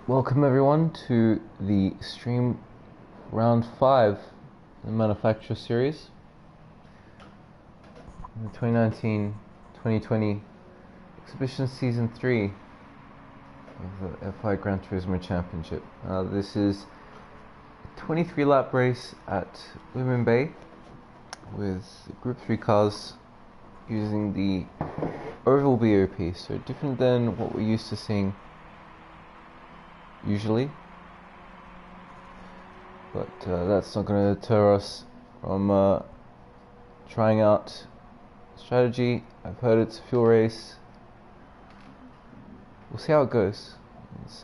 Welcome everyone to the stream round 5 in the manufacturer series, the 2019-2020 exhibition season 3 of the FIA Gran Turismo Championship. This is a 23 lap race at Women Bay with Group 3 cars using the oval BOP, so different than what we're used to seeing usually, but that's not going to deter us from trying out strategy. I've heard it's a fuel race. We'll see how it goes. It's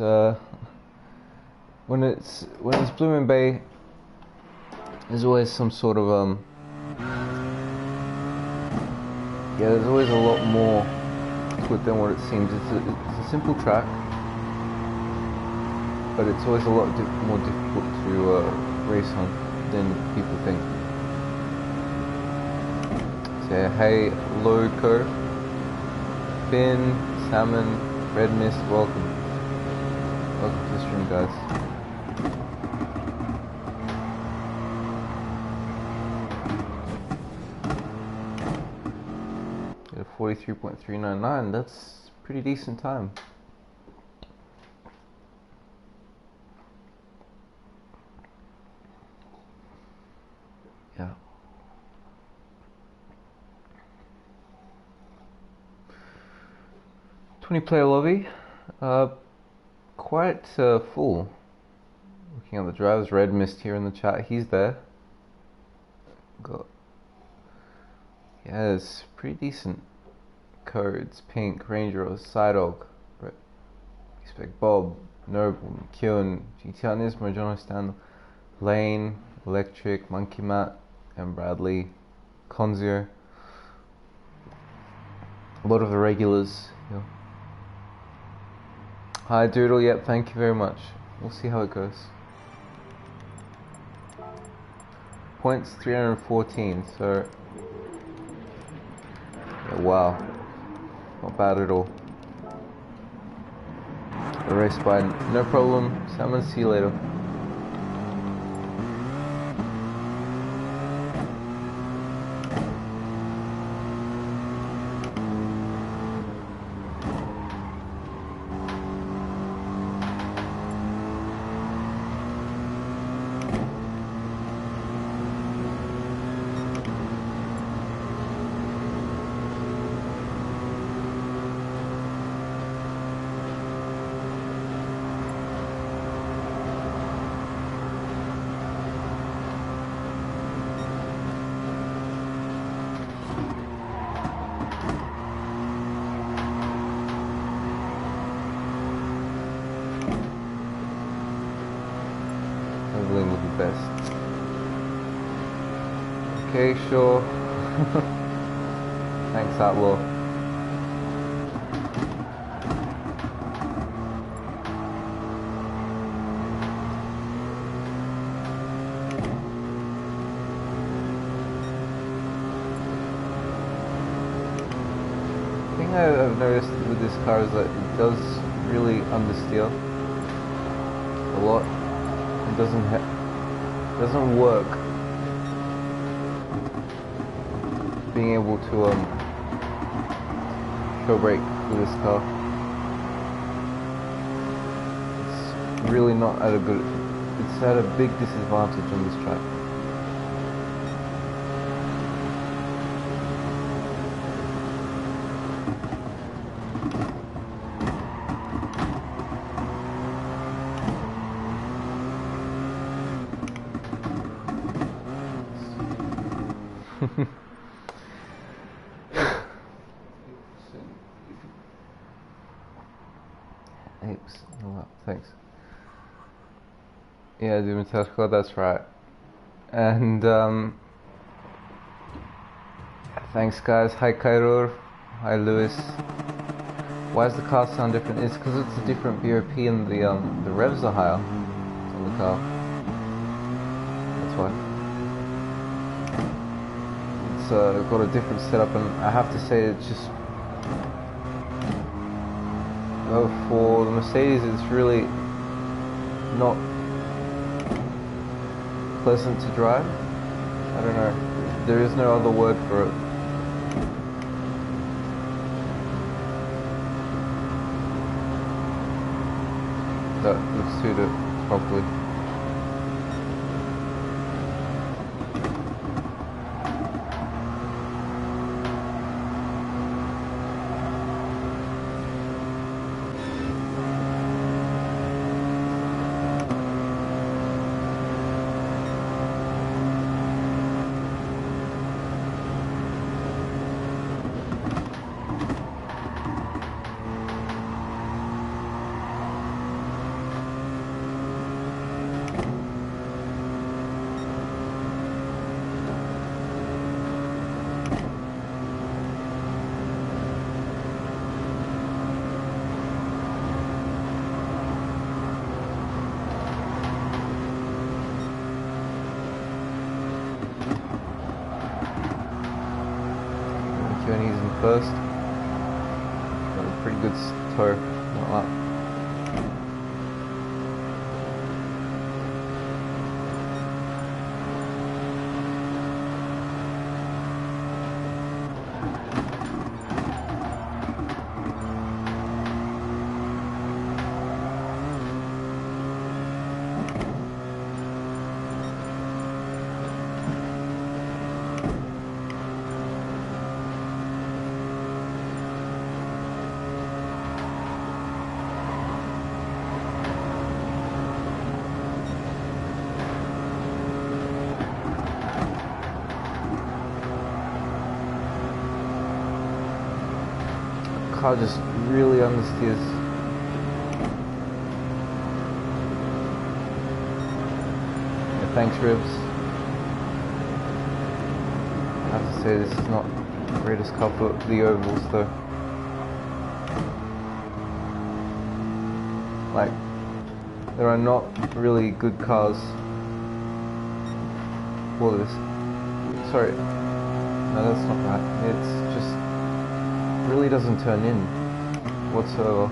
when it's Blooming Bay, there's always some sort of there's always a lot more to it than what it seems. It's a simple track, but it's always a lot more difficult to race on than people think. So hey, Loco, Finn, Salmon, Red Mist, welcome to the stream, guys. At 43.399, that's a pretty decent time. Yeah. Player lobby, quite full. Looking at the drivers, Red Mist here in the chat, he's there. It's pretty decent codes. Pink, Ranger, Psydog, Expect Bob, Noble, McEwen, GTR Nismo, John O'Stan, Lane, Electric, Monkey Matt, and Bradley, Conzio. A lot of the regulars here. Hi Doodle, yep, thank you very much. We'll see how it goes. Points 314, so yeah, wow, not bad at all. A race by no problem. Salmon, see you later. Okay, sure. Thanks, Outlaw. The thing I've noticed with this car is that it does really understeer a lot. It doesn't work being able to show brake with this car. It's really not at a good, it's at a big disadvantage on this track. Thanks. Yeah, Dimitrescu, that's right. And thanks guys. Hi Kairur. Hi Lewis. Why does the car sound different? It's because it's a different BOP and the revs are higher on the car. That's why. It's got a different setup, and I have to say it's just for the Mercedes, it's really not pleasant to drive. I don't know. There is no other word for it. That would suit it properly. Journey's in first. Got a pretty good tow. Not that. Car just really understeers. Yeah, thanks, Ribs. I have to say this is not the greatest car for the ovals though. Like, there are not really good cars for this. Sorry, no, that's not right. It's just really doesn't turn in whatsoever.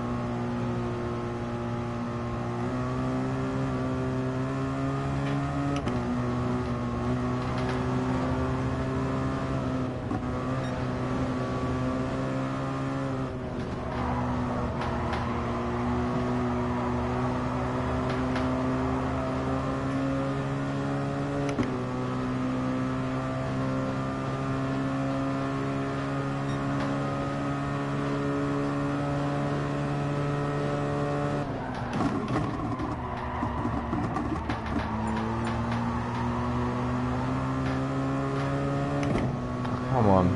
Come on.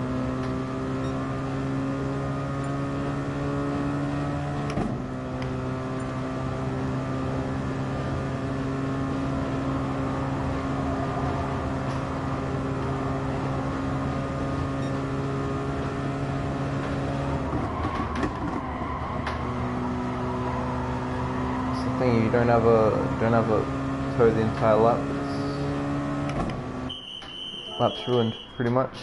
It's the thing, you don't have a tow the entire lap. Lap's ruined pretty much.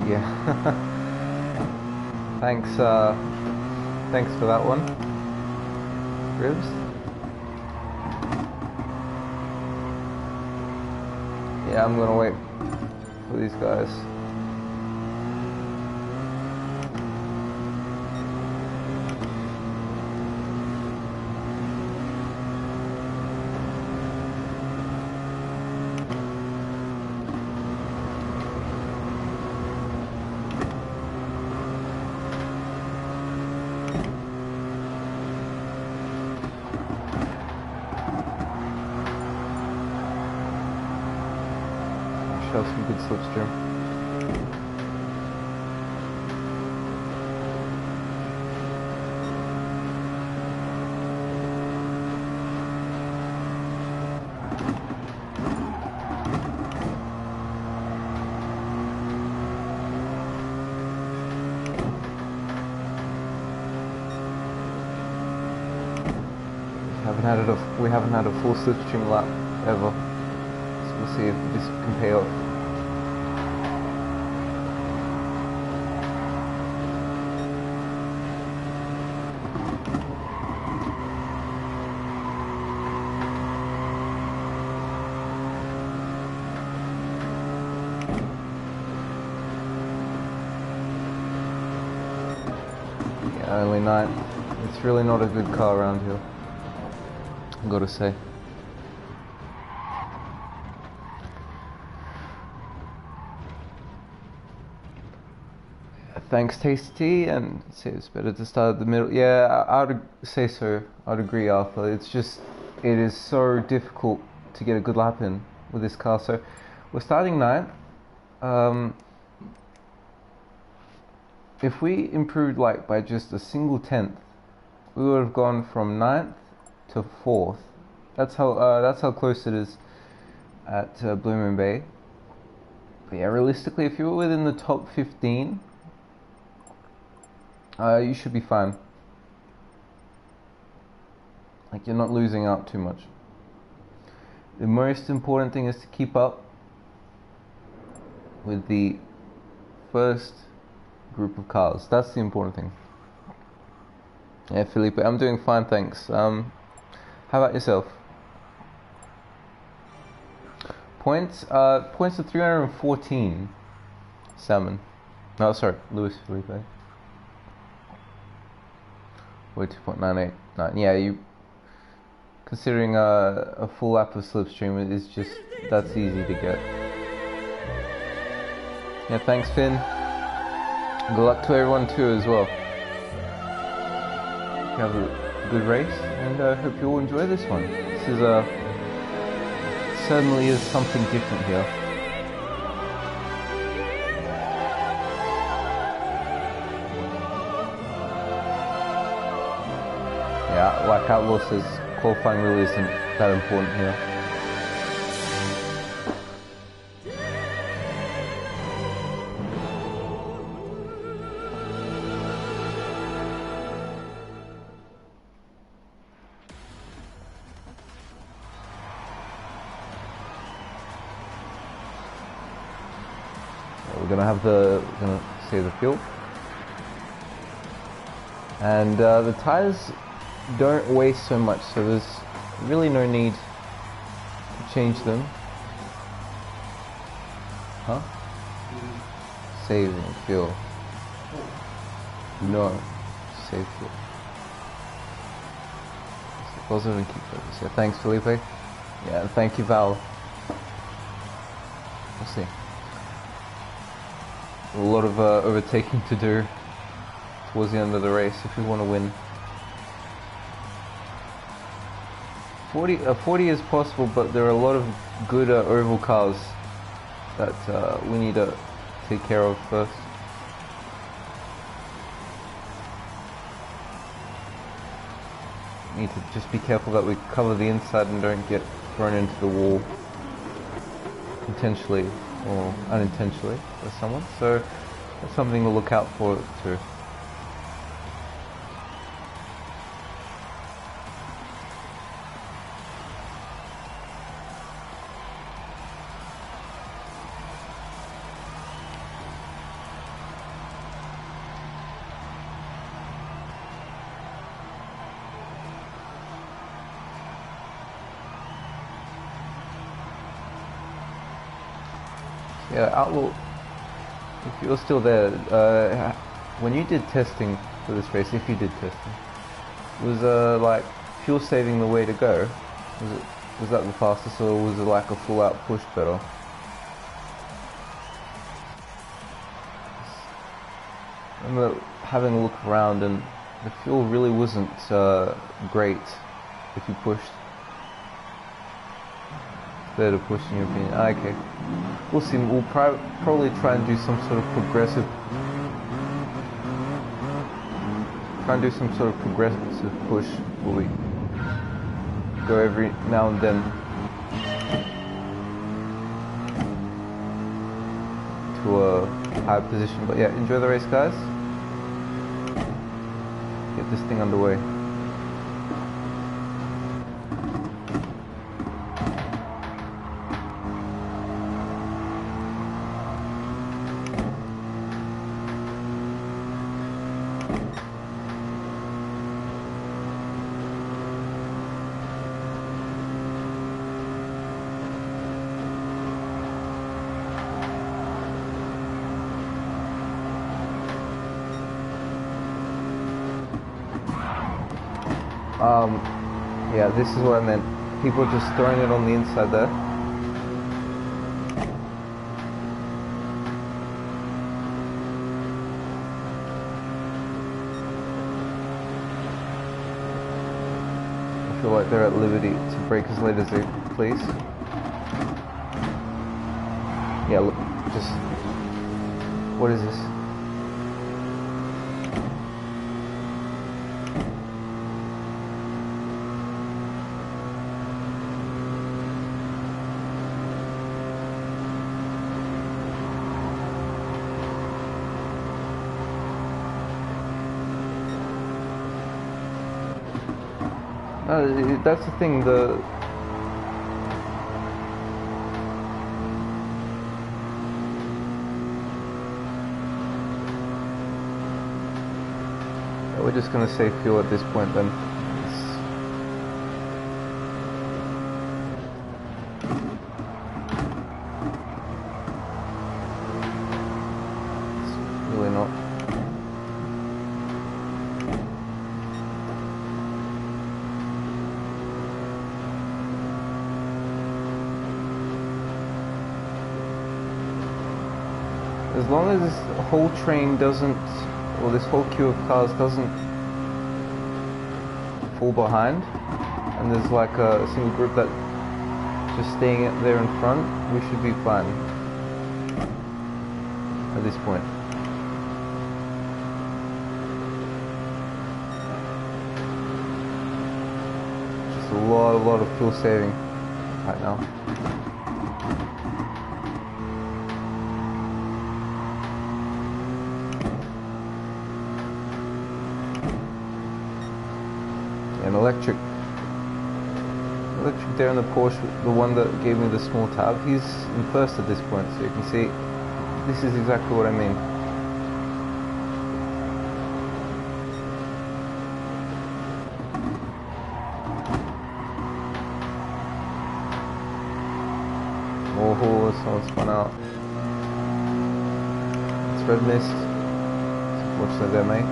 Yeah. Thanks for that one, Ribs. Yeah, I'm gonna wait for these guys. Show some good slipstream. We haven't had a full slipstream lap ever, so we'll see if this can pay off. only 9th. It's really not a good car around here, I've got to say. Thanks Tasty, and say it's better to start at the middle. Yeah, I would say so. I'd agree, Arthur. It is so difficult to get a good lap in with this car. So we're starting 9th. If we improved like by just a single tenth, we would have gone from 9th to 4th. That's how close it is at Blue Moon Bay. But yeah, realistically, if you were within the top 15, you should be fine. Like, you're not losing out too much. The most important thing is to keep up with the first group of cars. That's the important thing. Yeah, Felipe, I'm doing fine, thanks. How about yourself? Points are 314. Salmon. No, sorry, Luis Felipe. 42.989. Yeah, you considering a full lap of slipstream is just, that's easy to get. Yeah, thanks Finn. Good luck to everyone too as well. Have a good race, and I hope you all enjoy this one. This is certainly is something different here. Yeah, like Outlaw says, qualifying really isn't that important here. We're gonna see the field, and the tires don't waste so much, so there's really no need to change them. Huh? Saving fuel. No, save fuel. Positive and keep focus. Yeah, thanks Felipe. Yeah, and thank you Val. We'll see. A lot of overtaking to do towards the end of the race if we want to win. 40 is possible, but there are a lot of good oval cars that we need to take care of first. Need to just be careful that we cover the inside and don't get thrown into the wall intentionally or unintentionally by someone, so that's something to look out for too. Yeah, Outlaw, if you're still there, when you did testing for this race, if you did testing, was like fuel saving the way to go? Was that the fastest, or was it like a full out push better? I remember having a look around, and the fuel really wasn't great if you pushed. Better push in your opinion. Okay, we'll see. We'll probably try and do some sort of progressive. Push where we go every now and then to a higher position. But yeah, enjoy the race, guys. Get this thing underway. Yeah, this is what I meant. People just throwing it on the inside there. I feel like they're at liberty to break as late as they please. Yeah, look, just... What is this? That's the thing, we're just gonna save fuel at this point then. It's really not. As long as this whole train doesn't, or this whole queue of cars doesn't fall behind, and there's like a single group that just staying there in front, we should be fine at this point. Just a lot of fuel saving right now. And electric there in the Porsche, the one that gave me the small tab, he's in first at this point, so you can see this is exactly what I mean. Oh, someone spun out. It's red mist. Unfortunately there, mate.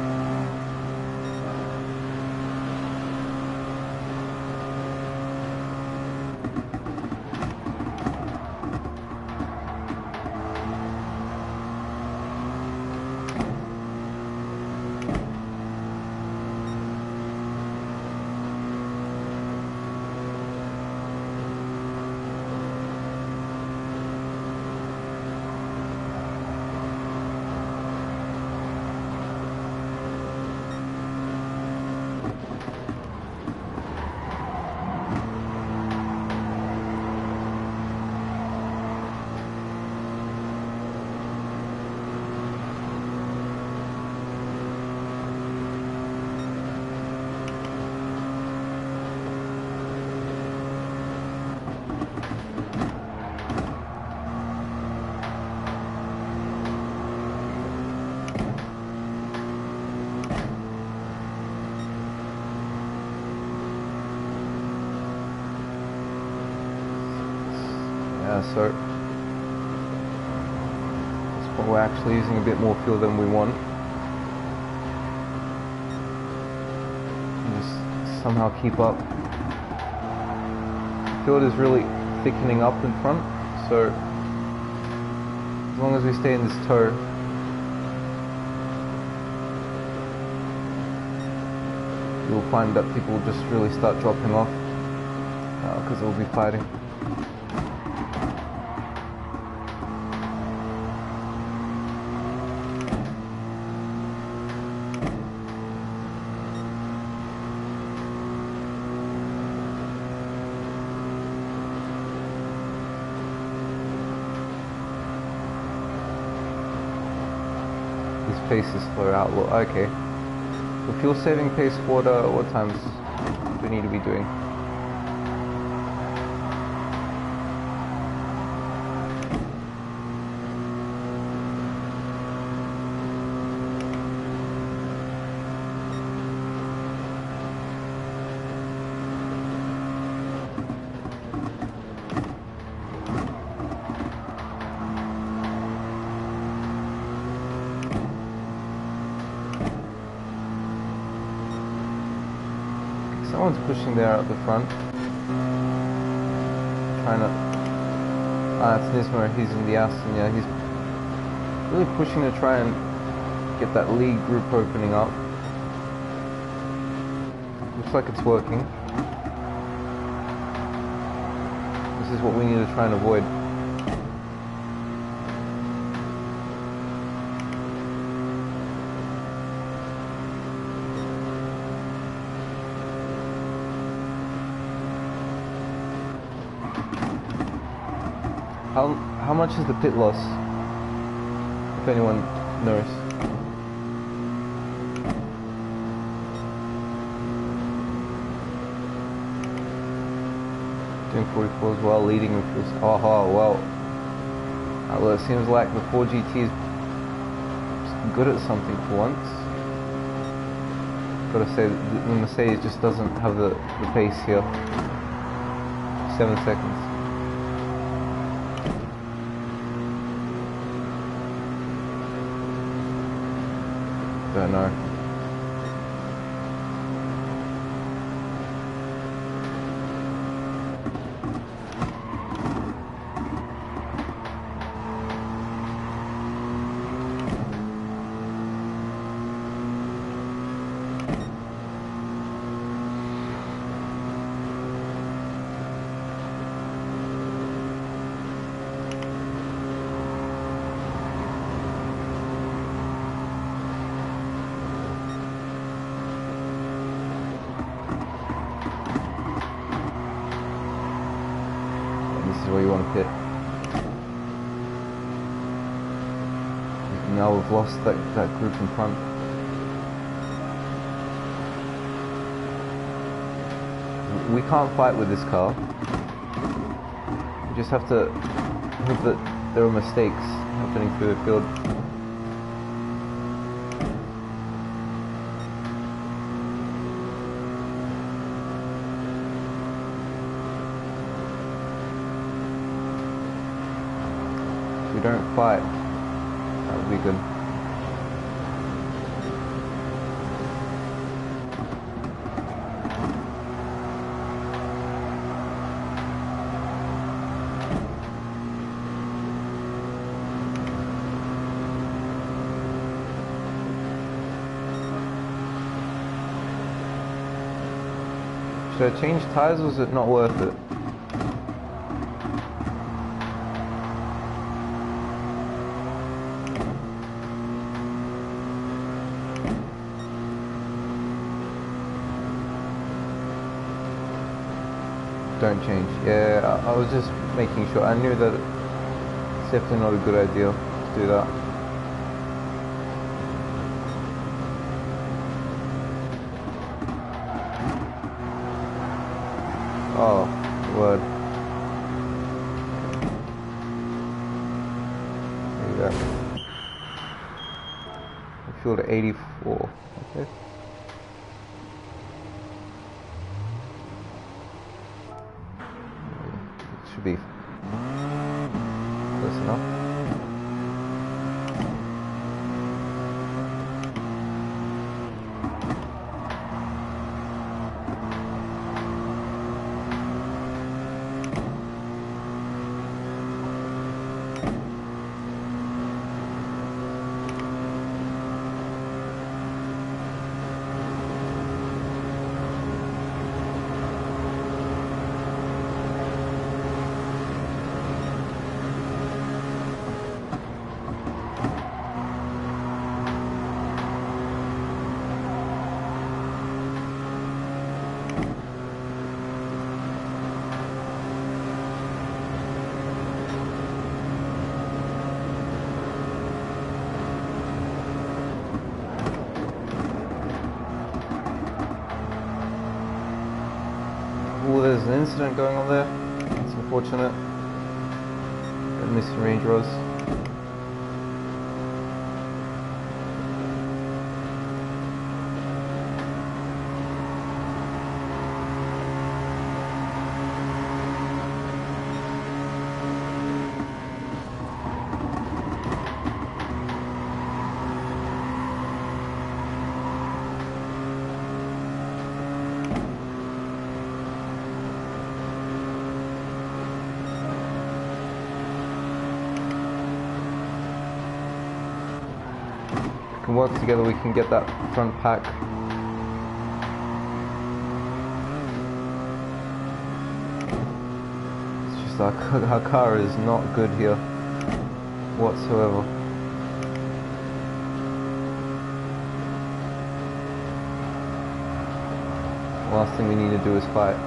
So at this point we're actually using a bit more fuel than we want. And just somehow keep up. The field is really thickening up in front, so as long as we stay in this tow, you'll find that people will just really start dropping off because they'll be fighting. Pace is slow out. Well, okay. The fuel saving pace, what times do we need to be doing? Someone's pushing there at the front. Trying to... it's Nismo, he's in the Aston, yeah, he's really pushing to try and get that lead group opening up. Looks like it's working. This is what we need to try and avoid. How much is the pit loss, if anyone knows? Doing 44 as well, leading with this. Oh well. Well, it seems like the 4GT is good at something for once. Gotta say, the Mercedes just doesn't have the pace here. 7 seconds. Don't know. Where you want to pit. Now we've lost that group in front. We can't fight with this car. We just have to hope that there are mistakes happening through the field. If we don't fight, that would be good. Should I change tyres or is it not worth it? Don't change. Yeah, I was just making sure. I knew that it's definitely not a good idea to do that. Oh, word. There you go. I feel at 84. Okay. Should be close enough. Oh, there's an incident going on there. It's unfortunate. Got missing range rows. If we can work together, we can get that front pack. It's just our car is not good here whatsoever. Last thing we need to do is fight.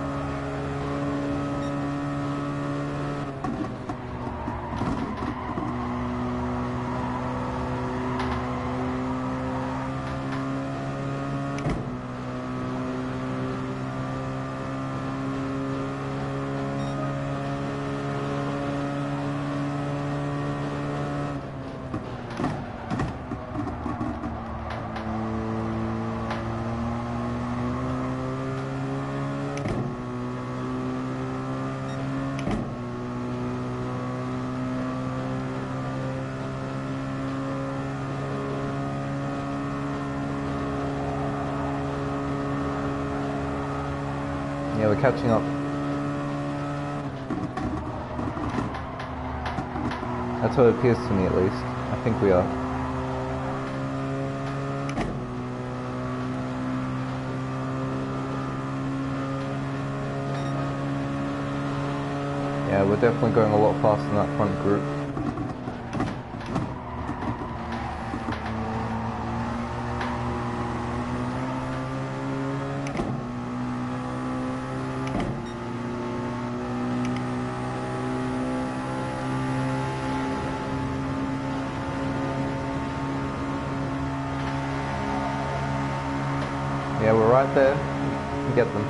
Yeah, we're catching up. That's what it appears to me, at least. I think we are. Yeah, we're definitely going a lot faster than that front group. Yeah, we're right there. We can get them.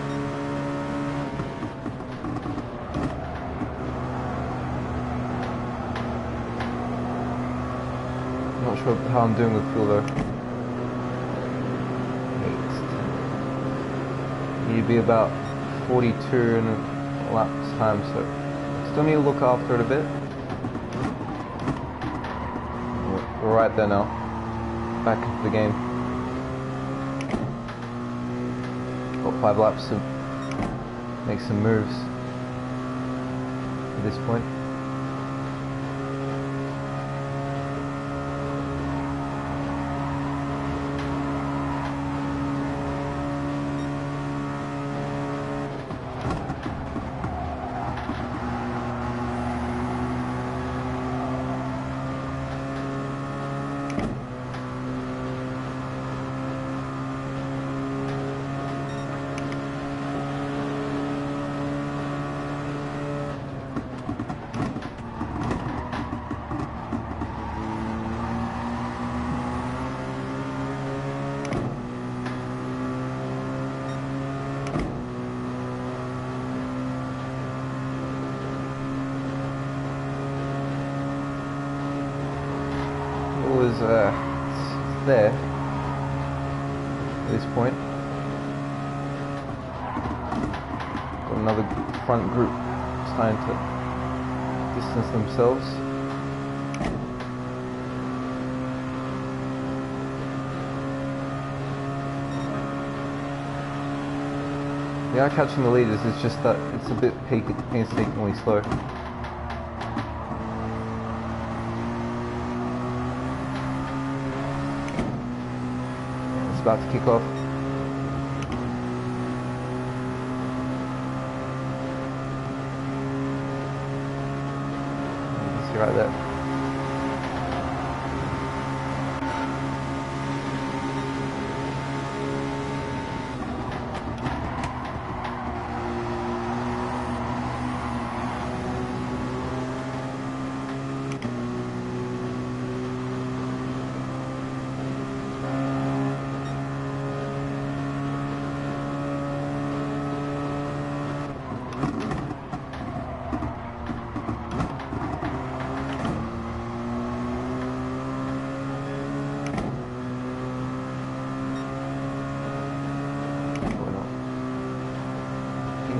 I'm not sure how I'm doing with fuel though. 8, 10. Need to be about 42 in a lap's time, so still need to look after it a bit. We're right there now. Back into the game. Got 5 laps to make some moves at this point. It's there at this point. Got another front group trying to distance themselves. They are catching the leaders, it's just that it's a bit painstakingly slow. About to kick off. You see right there.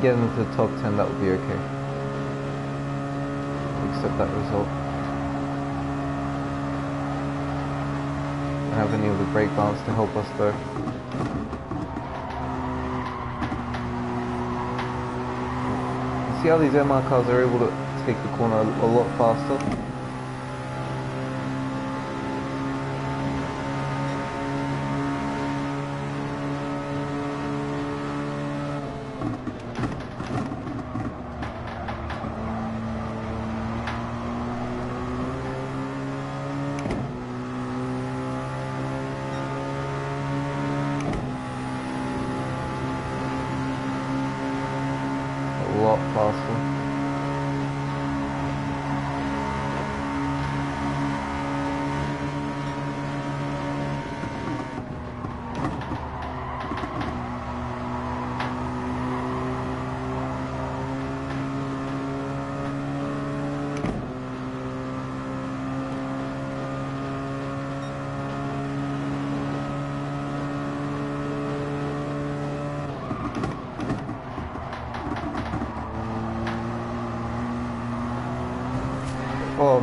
Get into the top 10, that would be okay. Accept that result. Don't have any of the brake balance to help us though. You see how these MR cars are able to take the corner a lot faster?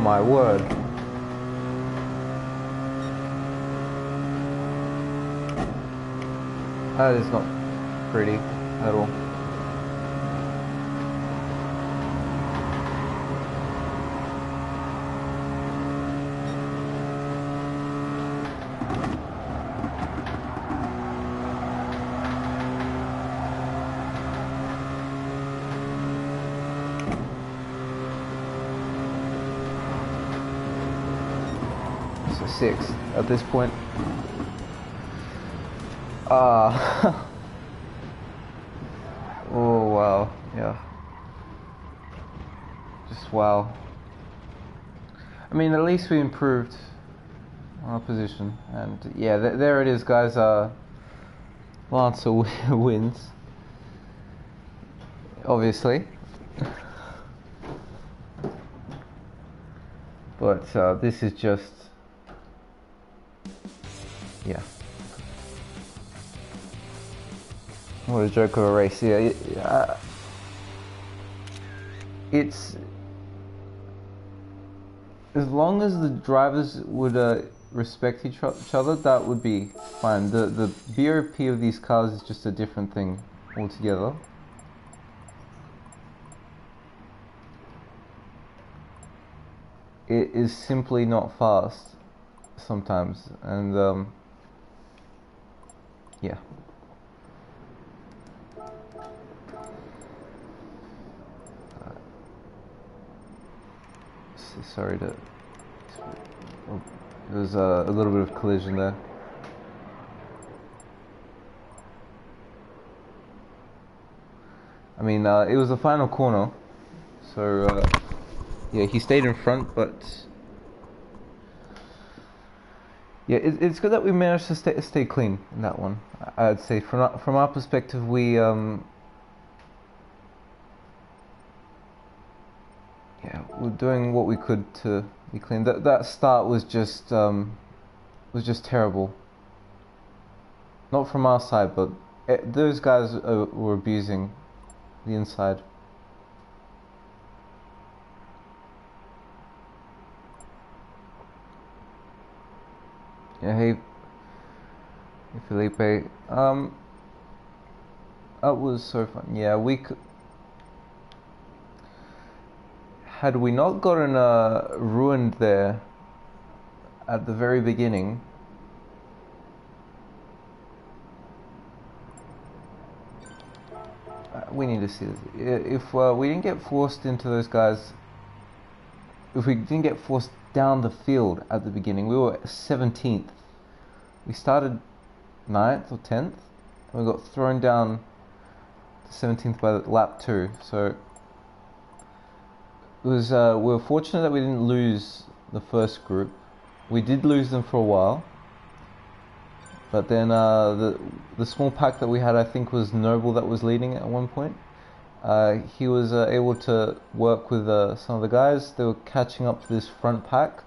my word. That is not pretty at all. So 6th at this point. Oh wow, yeah. Just wow. I mean, at least we improved our position, and yeah, there it is, guys. Lancer wins, obviously. But this is just, yeah. What a joke of a race. Yeah, it's, as long as the drivers would respect each other, that would be fine. The BOP of these cars is just a different thing altogether. It is simply not fast sometimes, and yeah. Sorry to. Oh, there was a little bit of collision there. I mean, it was the final corner, so yeah, he stayed in front, but yeah, it's good that we managed to stay clean in that one. I'd say from our perspective, we yeah, we're doing what we could to be clean. That start was just terrible. Not from our side, but those guys were abusing the inside. Yeah, hey Felipe. That was so fun. Yeah, had we not gotten ruined there at the very beginning, we need to see this. If we didn't get forced into those guys, if we didn't get forced down the field at the beginning, we were 17th. We started 9th or 10th, and we got thrown down to 17th by lap 2. So it was we were fortunate that we didn't lose the first group. We did lose them for a while, but then the small pack that we had, I think, was Noble that was leading at one point. He was able to work with some of the guys. They were catching up to this front pack,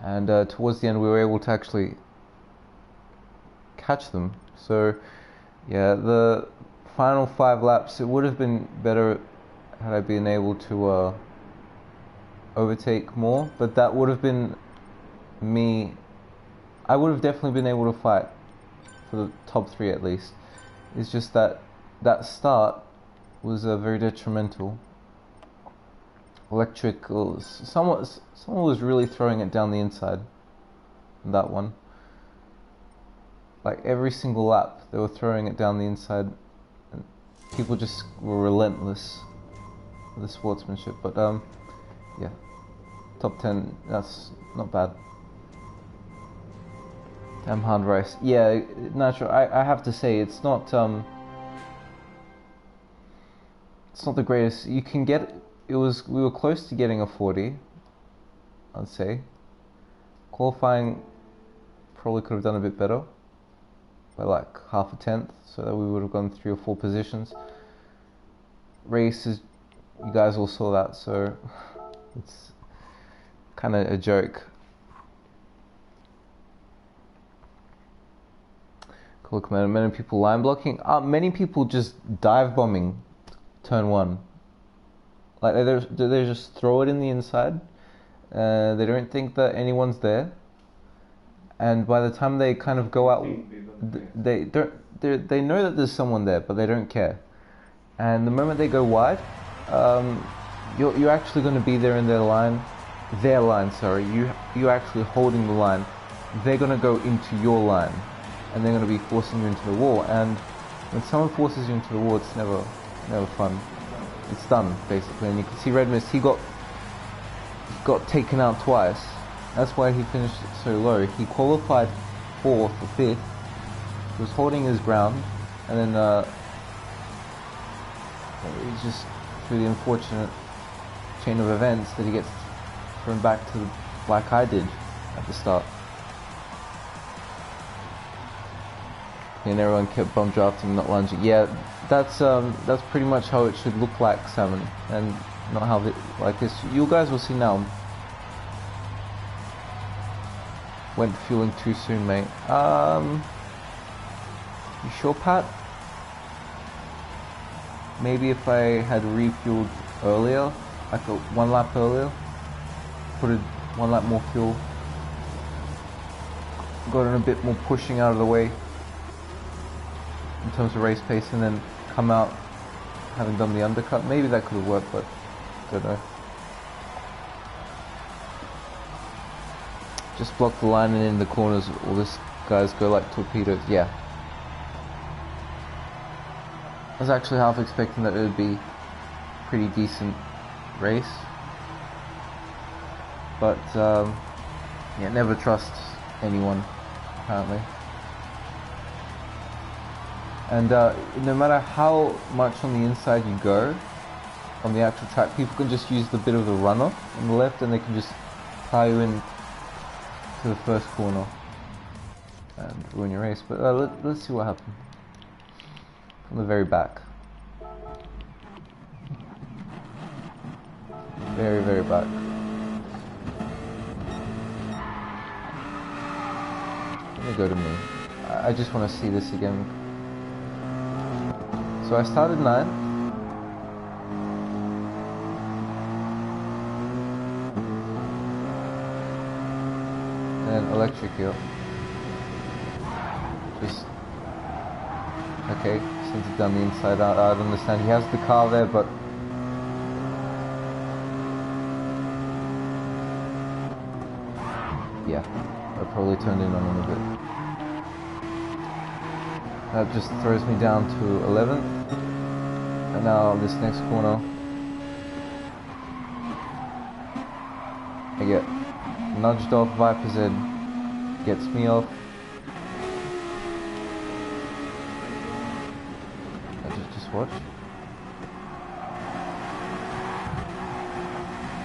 and towards the end we were able to actually catch them. So yeah, the final 5 laps, it would have been better had I been able to overtake more, but that would have been me. I would have definitely been able to fight for the top 3 at least. It's just that start was very detrimental. Someone was really throwing it down the inside. That one, like every single lap, they were throwing it down the inside, and people just were relentless with the sportsmanship. But yeah, top 10. That's not bad. Damn hard race. Yeah, natural. I have to say it's not the greatest. You can get. We were close to getting a 40. I'd say. Qualifying probably could have done a bit better by like half a tenth, so that we would have gone 3 or 4 positions. Races, you guys all saw that, so it's kind of a joke. Look, man, many people line blocking. Many people just dive bombing turn 1. Like they just throw it in the inside. They don't think that anyone's there, and by the time they kind of go out, they know that there's someone there, but they don't care. And the moment they go wide, you're actually going to be there in their line. Sorry, you're actually holding the line. They're going to go into your line, and they're going to be forcing you into the wall. And when someone forces you into the wall, it's never fun. It's done basically. And you can see Red Mist. He got taken out twice. That's why he finished so low. He qualified 4th or 5th. He was holding his ground, and then it's just through the unfortunate chain of events that he gets thrown back to like I did at the start. And everyone kept bum drafting, not lunging. Yeah, that's pretty much how it should look like, Salmon, and not how like this. You guys will see now. Went fueling too soon, mate. You sure, Pat? Maybe if I had refueled earlier, like 1 lap earlier, put 1 lap more fuel, gotten a bit more pushing out of the way in terms of race pace, and then come out having done the undercut. Maybe that could have worked, but I don't know. Just block the line, and in the corners all these guys go like torpedoes. Yeah. I was actually half expecting that it would be a pretty decent race. But yeah, never trust anyone, apparently. And no matter how much on the inside you go, on the actual track, people can just use the bit of the runner on the left, and they can just tie you in to the first corner and ruin your race. But let's see what happened from the very back. Very, very back. Let me go to me. I just want to see this again. So I started 9th. And electric here. Just okay, since it's done the inside out, I don't understand. He has the car there, but yeah, I probably turned in on him a bit. That just throws me down to 11th. And now this next corner, I get nudged off. Viper's Head gets me off. Just watch.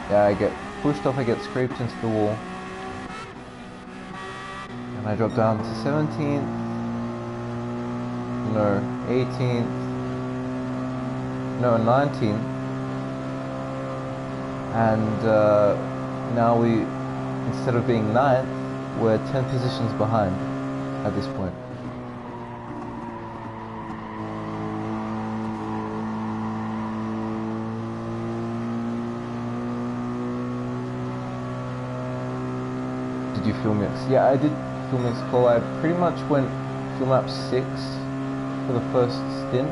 Yeah, I get pushed off. I get scraped into the wall, and I drop down to 17th. No, 18th. No, 19th. And now we, instead of being 9th, we're 10 positions behind at this point. Did you film mix? Yeah, I did film mix call. I pretty much went film lap 6 for the first stint,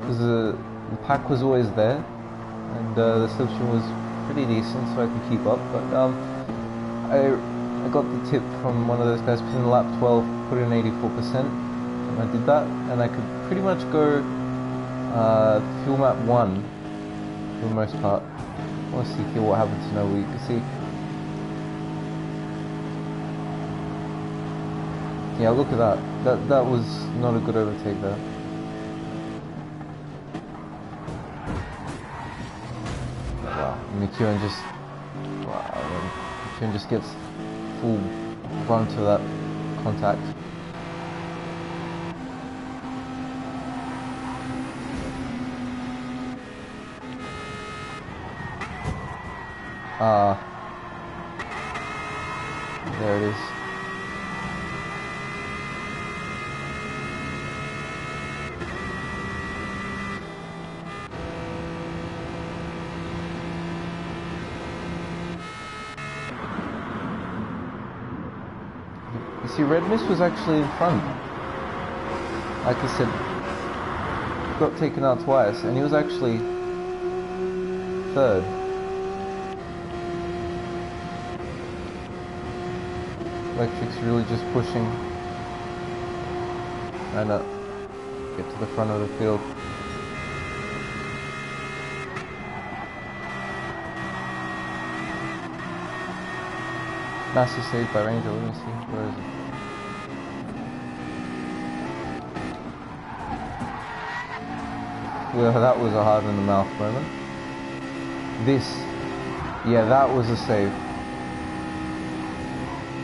because the pack was always there, and the slipstream was pretty decent, so I could keep up. But I got the tip from one of those guys, put in lap 12, put in 84%, and I did that, and I could pretty much go fuel map 1 for the most part. I want to see here what happens to Nova. You can see. Yeah, look at that. That was not a good overtake there. Wow, McEwen just gets full run to that contact. There it is. You see, Red Mist was actually in front. Like I said, got taken out twice, and he was actually third. Electric's really just pushing, trying to get to the front of the field. Massive save by Ranger. Let me see. Where is it? Well, that was a hard in the mouth moment. Yeah, that was a save.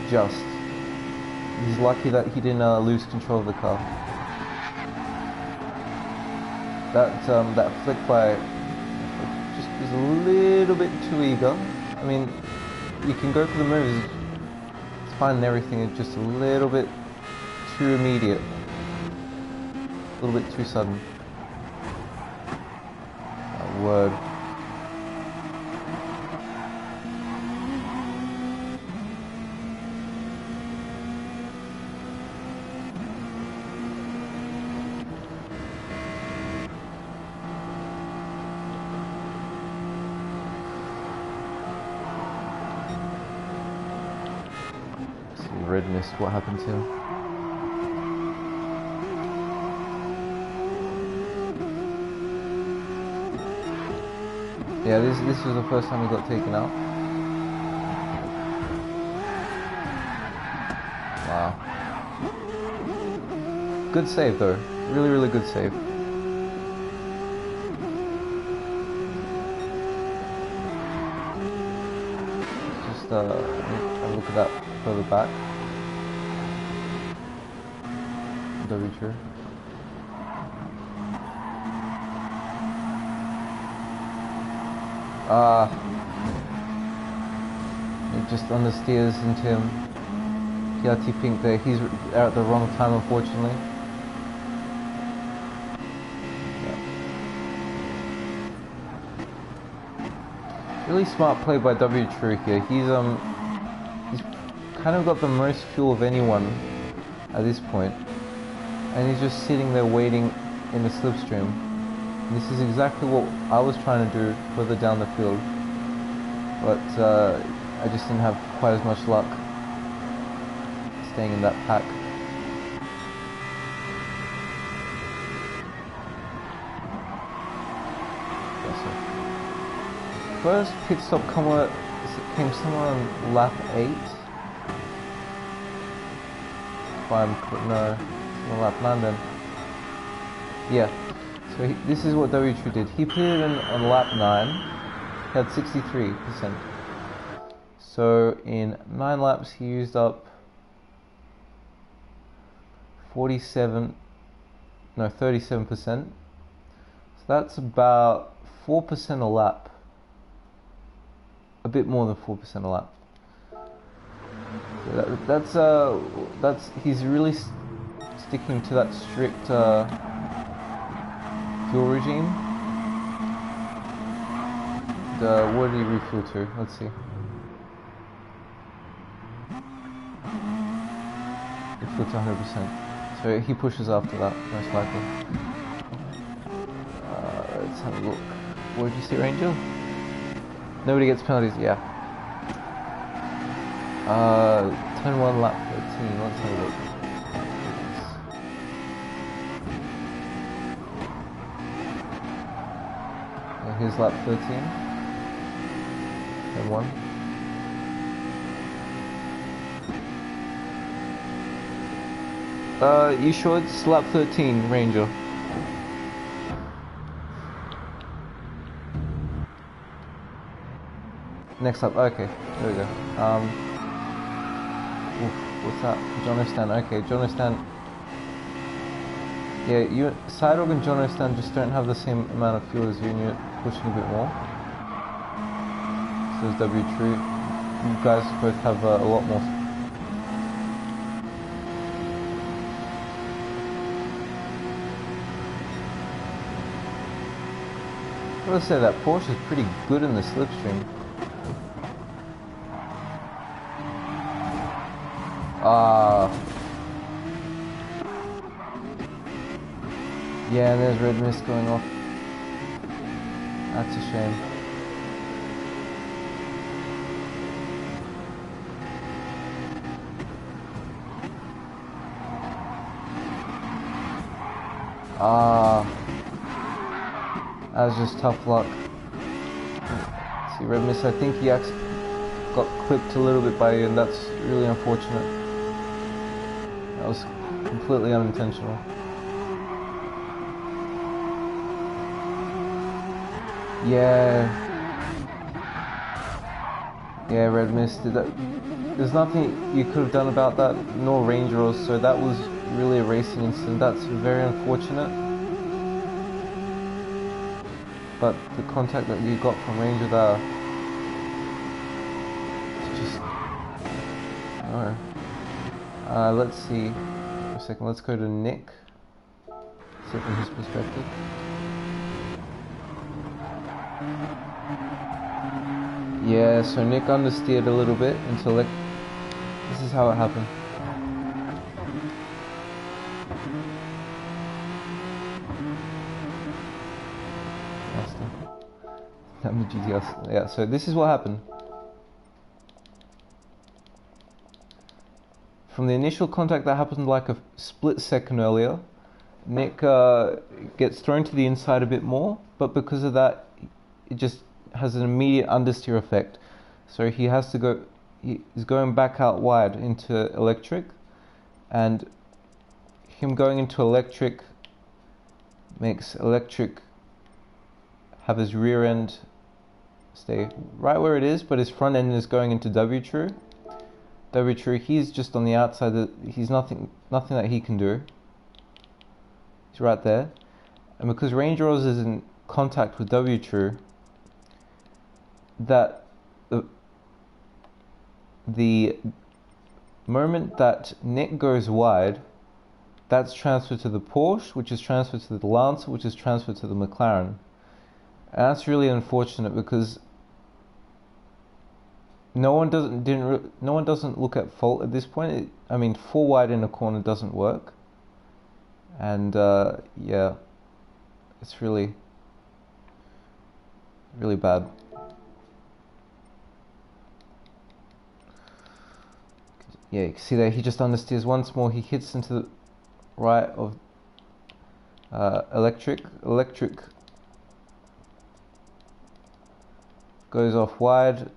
Just. He's lucky that he didn't lose control of the car. That flick by just is a little bit too eager. I mean, you can go for the moves. It's fine and everything. It's just a little bit too immediate. A little bit too sudden. Word. See, Red Mist, what happened to him? Yeah, this was the first time he got taken out. Wow. Good save though. Really, really good save. Just have a look at that further back. W true. It just understeers into him. PRT Pink there, he's at the wrong time unfortunately. Yeah. Really smart play by W True here. He's kind of got the most fuel of anyone at this point, and he's just sitting there waiting in the slipstream. This is exactly what I was trying to do further down the field, but I just didn't have quite as much luck staying in that pack. First pit stop came somewhere on lap 8. If I'm no, on lap 9 then. Yeah. So this is what W True did. He pitted on lap 9, he had 63%. So in 9 laps he used up 37%. So that's about 4% a lap. A bit more than 4% a lap. So that's he's really sticking to that strict fuel regime. What did he refuel to? Let's see. Refuel to 100%. So he pushes after that, most likely. Let's have a look. What did you see, Ranger? Nobody gets penalties, yeah. Turn 1 lap 13, let's have a look. Here's lap 13. And 1. You sure it's lap 13, Ranger? Next up, okay, there we go. What's that? John O'Stan, okay, John O'Stan. Yeah, Sidehog and John O'Stan just don't have the same amount of fuel as you, and you're pushing a bit more. So is W True. You guys both have a lot more. I gotta say that Porsche is pretty good in the slipstream. Ah. Yeah, and there's red mist going off. That's a shame. Ah. That was just tough luck. See, red mist, I think he actually got clipped a little bit by you, and that's really unfortunate. That was completely unintentional. Yeah, red mist did that. There's nothing you could have done about that, nor range rolls, so that was really a racing incident. That's very unfortunate. But the contact that you got from Ranger there, it's just, no. Let's see, for a second, let's go to Nick, see from his perspective. Yeah, so Nick understeered a little bit until this is how it happened. Yeah, so this is what happened. From the initial contact that happened like a split second earlier, Nick gets thrown to the inside a bit more, but because of that, it just has an immediate understeer effect. So he has to go, he's going back out wide into electric, and him going into electric makes electric have his rear end stay right where it is, but his front end is going into W true. W true, he's just on the outside, he's nothing that he can do. He's right there. And because Range Rose is in contact with W true, that the moment that Nick goes wide, that's transferred to the Porsche, which is transferred to the Lancer, which is transferred to the McLaren. And that's really unfortunate because no one doesn't look at fault at this point. I mean, 4 wide in a corner doesn't work, and yeah, it's really bad. Yeah, you can see that he just understeers once more. He hits into the right of electric. Electric goes off wide.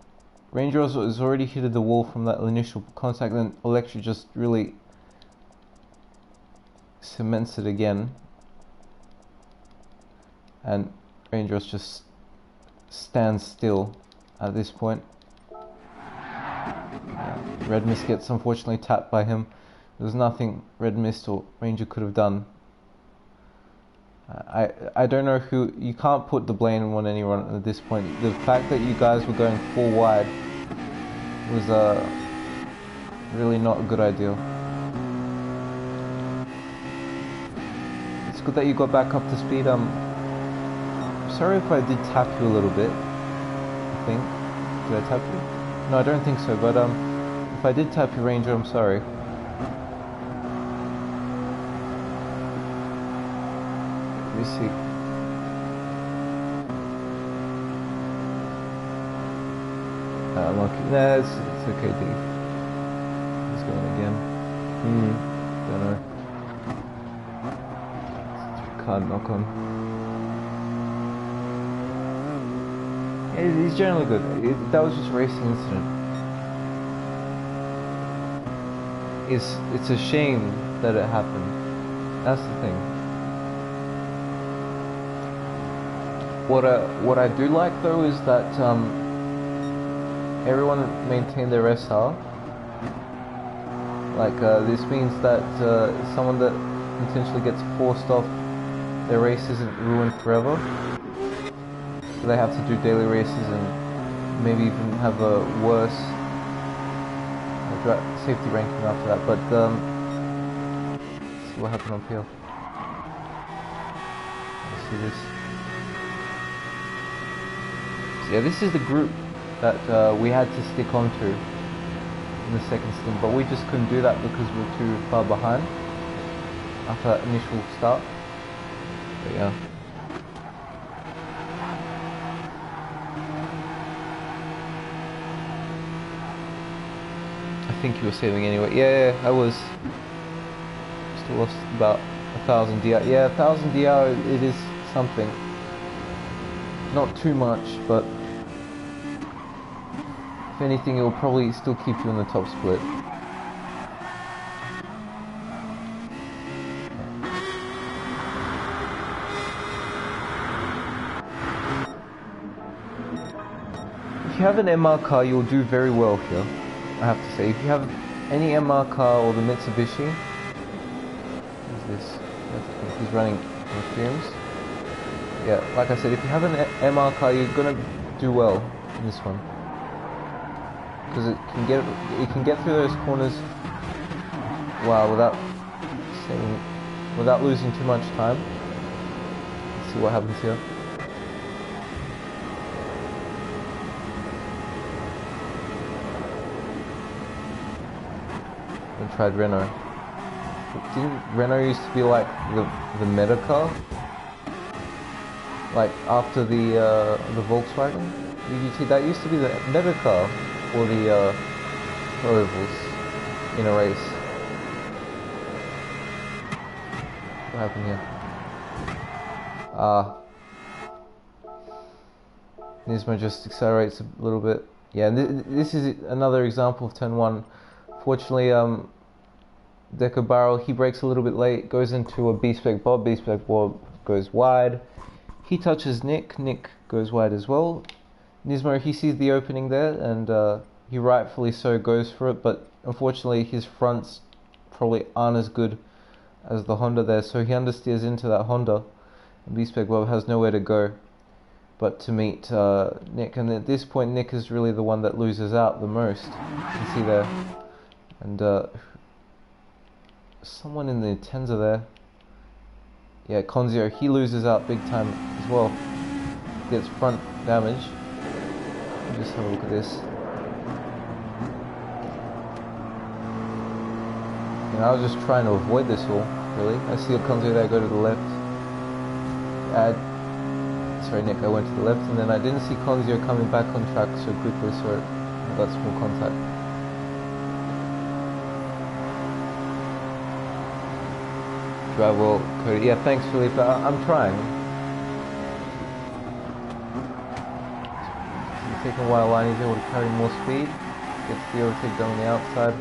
Range Rover has already hit the wall from that initial contact, then electric just really cements it again. And Range Rover just stands still at this point. Red Mist gets unfortunately tapped by him. There was nothing Red Mist or Ranger could have done. I don't know who, you can't put the blame on anyone at this point. The fact that you guys were going 4 wide was really not a good idea. It's good that you got back up to speed. I'm sorry if I did tap you a little bit. I think, did I tap you? No, I don't think so, but if I did tap you, Ranger, I'm sorry. Let me see. Lucky. Nah, it's okay, D. He's going again. Don't know. Can't knock on. Yeah, he's generally good. That was just a racing incident. It's a shame that it happened. That's the thing. What I do like though is that everyone maintained their SR. Like this means that someone that potentially gets forced off their race isn't ruined forever. So they have to do daily races and maybe even have a worse safety ranking after that. But let's see what happened up here. Let's see this. So yeah, this is the group that we had to stick onto. in the second stint, but we just couldn't do that because we were too far behind after that initial start. But yeah. I think you were saving anyway. Yeah, I was. Still lost about 1,000 DR. Yeah, 1,000 DR, it is something. Not too much, but if anything, it will probably still keep you in the top split. If you have an MR car, you'll do very well here, I have to say. If you have any MR car or the Mitsubishi, what's this? He's running on fumes. Yeah, like I said, if you have an MR car, you're gonna do well in this one, because it can get through those corners, wow, without losing too much time. Let's see what happens here. I tried Renault. Didn't Renault used to be like the meta car? Like after the Volkswagen UGT, that used to be the meta car for the ovals in a race. What happened here? Nismo just accelerates a little bit. Yeah, this is another example of turn 1. Fortunately, Deco Barrel, he brakes a little bit late, goes into a B-spec Bob. B-spec Bob goes wide. He touches Nick goes wide as well. Nismo, he sees the opening there, and he rightfully so goes for it, but unfortunately his fronts probably aren't as good as the Honda there, so he understeers into that Honda, and B-spec Bob has nowhere to go but to meet Nick, and at this point Nick is really the one that loses out the most. You can see there, and someone in the Tenza there. Yeah, Conzio, he loses out big time as well. Gets front damage. Just have a look at this. I was just trying to avoid this all, really. I see Conzio there go to the left. Sorry, Nick, I went to the left, and then I didn't see Conzio coming back on track so quickly, so I got small contact. Drive well, Cody. Yeah, thanks, Philippe. I'm trying. It's taking a while. Line, he's able to carry more speed. Gets the overtake done on the outside.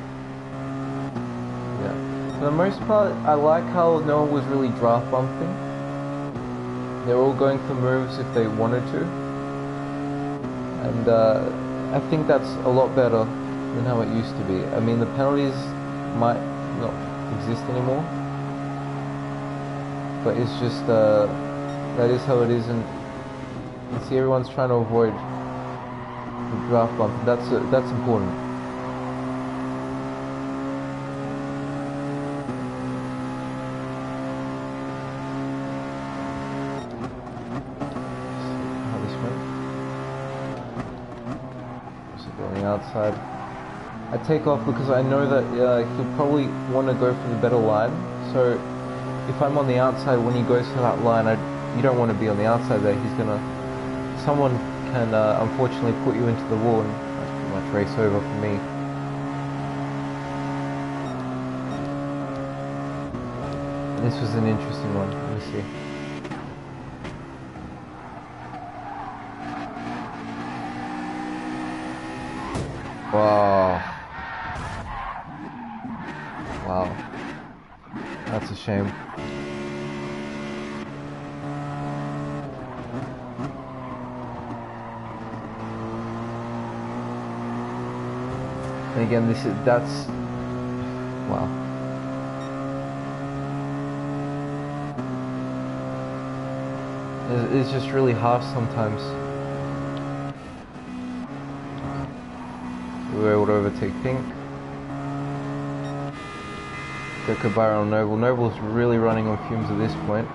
Yeah. For the most part, I like how no one was really draft bumping. They're all going for moves if they wanted to. And I think that's a lot better than how it used to be. I mean, the penalties might not exist anymore, but it's just that is how it is, and you see everyone's trying to avoid the draft bump. That's important. How this went. So on the outside, I take off because I know that he'll probably want to go for the better line. So if I'm on the outside when he goes for that line, you don't want to be on the outside there. Someone can unfortunately put you into the wall, and that's pretty much race over for me. This was an interesting one. Let me see. Wow. Wow. That's a shame. And again, that's wow. It's just really harsh sometimes. We were able to overtake Pink. Kabara on Noble. Noble's really running on fumes at this point.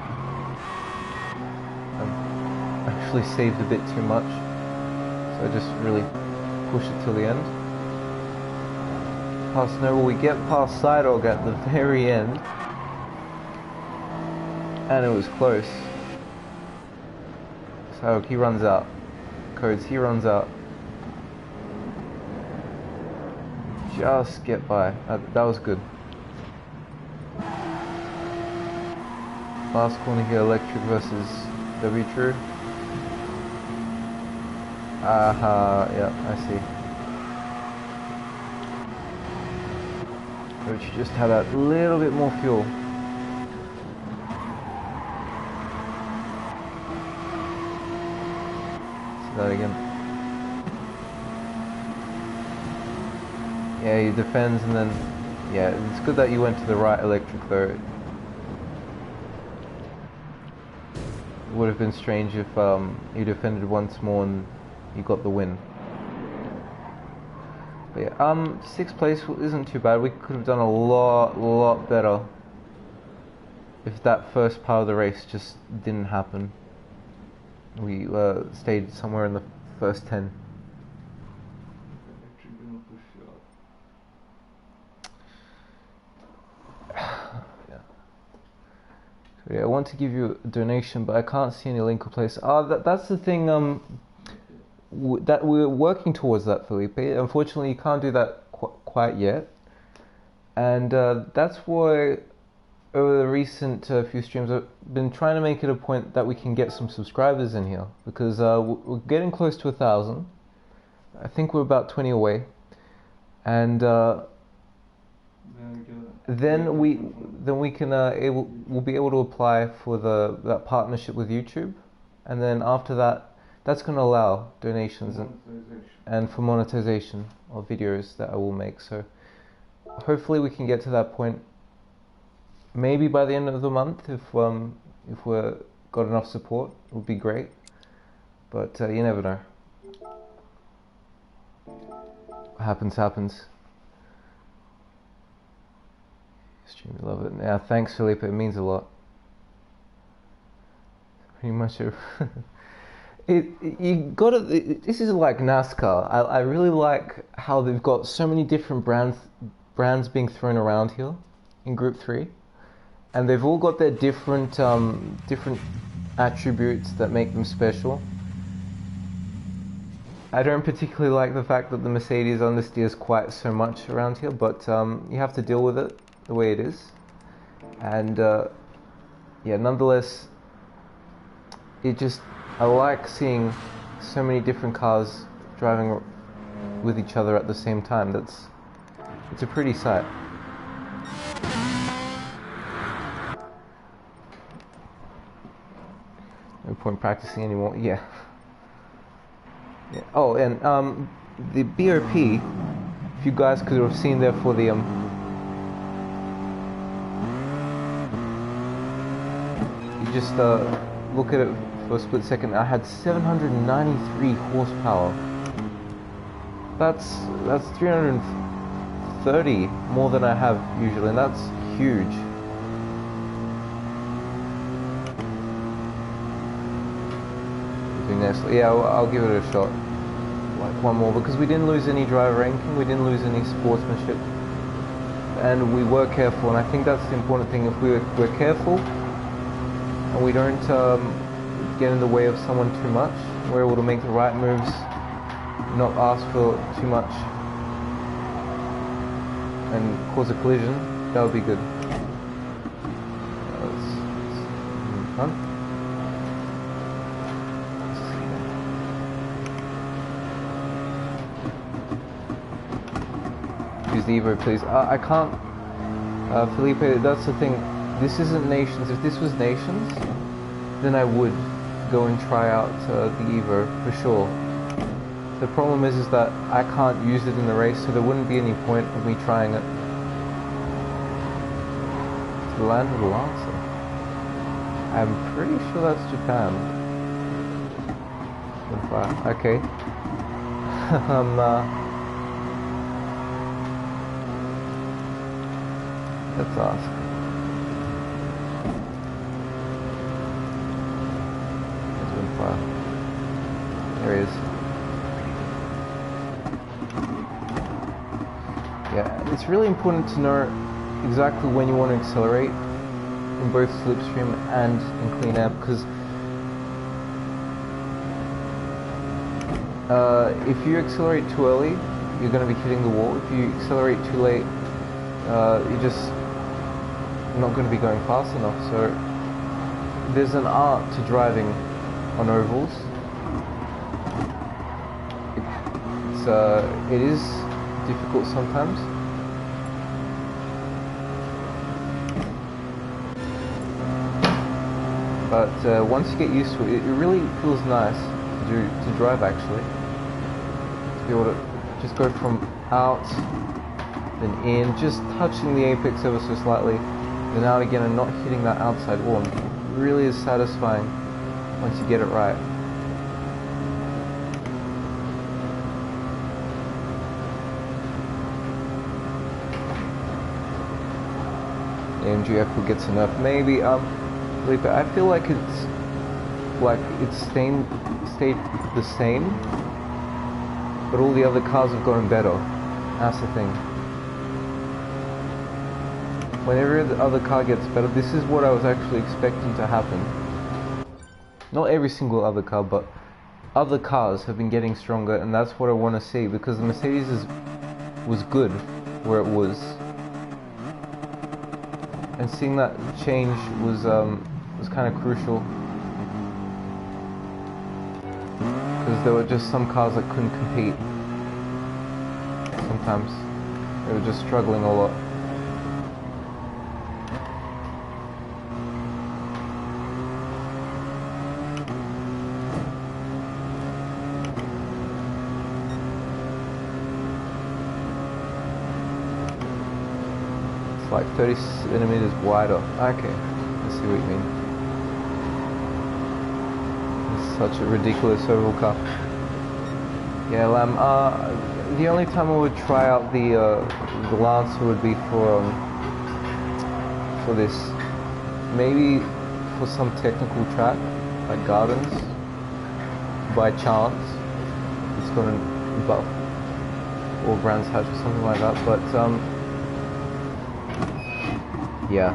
Actually saved a bit too much, so I just really pushed it till the end. past Noble. We get past Sidog at the very end, and it was close. So he runs out. Codes, he runs out. Just get by. That was good. Last corner here, electric versus W True. Yeah, I see. But you just had a little bit more fuel. See that again. Yeah, he defends and then, yeah, it's good that you went to the right electric though. It would have been strange if you defended once more and you got the win. But yeah, 6th place isn't too bad. We could have done a lot better if that first part of the race just didn't happen. We stayed somewhere in the first 10. Yeah, I want to give you a donation, but I can't see any link or place. That's the thing. That we're working towards that, Felipe. Unfortunately, you can't do that quite yet, and that's why over the recent few streams I've been trying to make it a point that we can get some subscribers in here, because we're getting close to 1,000. I think we're about 20 away, and then we can we'll be able to apply for that partnership with YouTube, and then after that, that's going to allow donations and for monetization of videos that I will make. So hopefully we can get to that point. Maybe by the end of the month, if we're got enough support, it would be great. But you never know. What happens. Extremely love it. Yeah, thanks, Felipe. It means a lot. Pretty much. You gotta. This is like NASCAR. I really like how they've got so many different brands being thrown around here in Group 3, and they've all got their different attributes that make them special. I don't particularly like the fact that the Mercedes understeers quite so much around here, but you have to deal with it the way it is, and yeah, nonetheless, I like seeing so many different cars driving with each other at the same time. It's a pretty sight. No point practicing anymore. Yeah. Oh, and the BOP, if you guys could have seen there for the you just look at it for a split second. I had 793 horsepower. That's 330 more than I have usually, and that's huge. Doing nicely. Yeah, I'll give it a shot. Like one more, because we didn't lose any driver ranking, we didn't lose any sportsmanship, and we were careful. And I think that's the important thing. If we're careful and we don't get in the way of someone too much, we're able to make the right moves, not ask for too much, and cause a collision, that would be good. That's fun. Use the Evo, please. I can't, Felipe, that's the thing. This isn't Nations. If this was Nations, then I would go and try out the Evo for sure. The problem is that I can't use it in the race, so there wouldn't be any point of me trying it. To land with a Lancer. I'm pretty sure that's Japan. Okay. Let's ask. There he is. Yeah, it's really important to know exactly when you want to accelerate in both slipstream and in clean air, because if you accelerate too early, you're going to be hitting the wall. If you accelerate too late, you're just not going to be going fast enough. So there's an art to driving on ovals. It is difficult sometimes. But once you get used to it, it really feels nice to drive actually. To be able to just go from out, then in, just touching the apex ever so slightly, then out again and not hitting that outside wall. It really is satisfying once you get it right. The MGF gets enough. Maybe Felipe, I feel like it's stayed the same, but all the other cars have gotten better. That's the thing. Whenever the other car gets better, this is what I was actually expecting to happen. Not every single other car, but other cars have been getting stronger, and that's what I want to see, because the Mercedes was good where it was, and seeing that change was kind of crucial, because there were just some cars that couldn't compete. Sometimes they were just struggling a lot. Like 30 centimeters wider. Okay, I see what you mean. It's such a ridiculous oval car. Yeah, Lamb. The only time I would try out the Lancer would be for this. Maybe for some technical track like Gardens. By chance, it's got a buff or Brands Hatch or something like that. But yeah,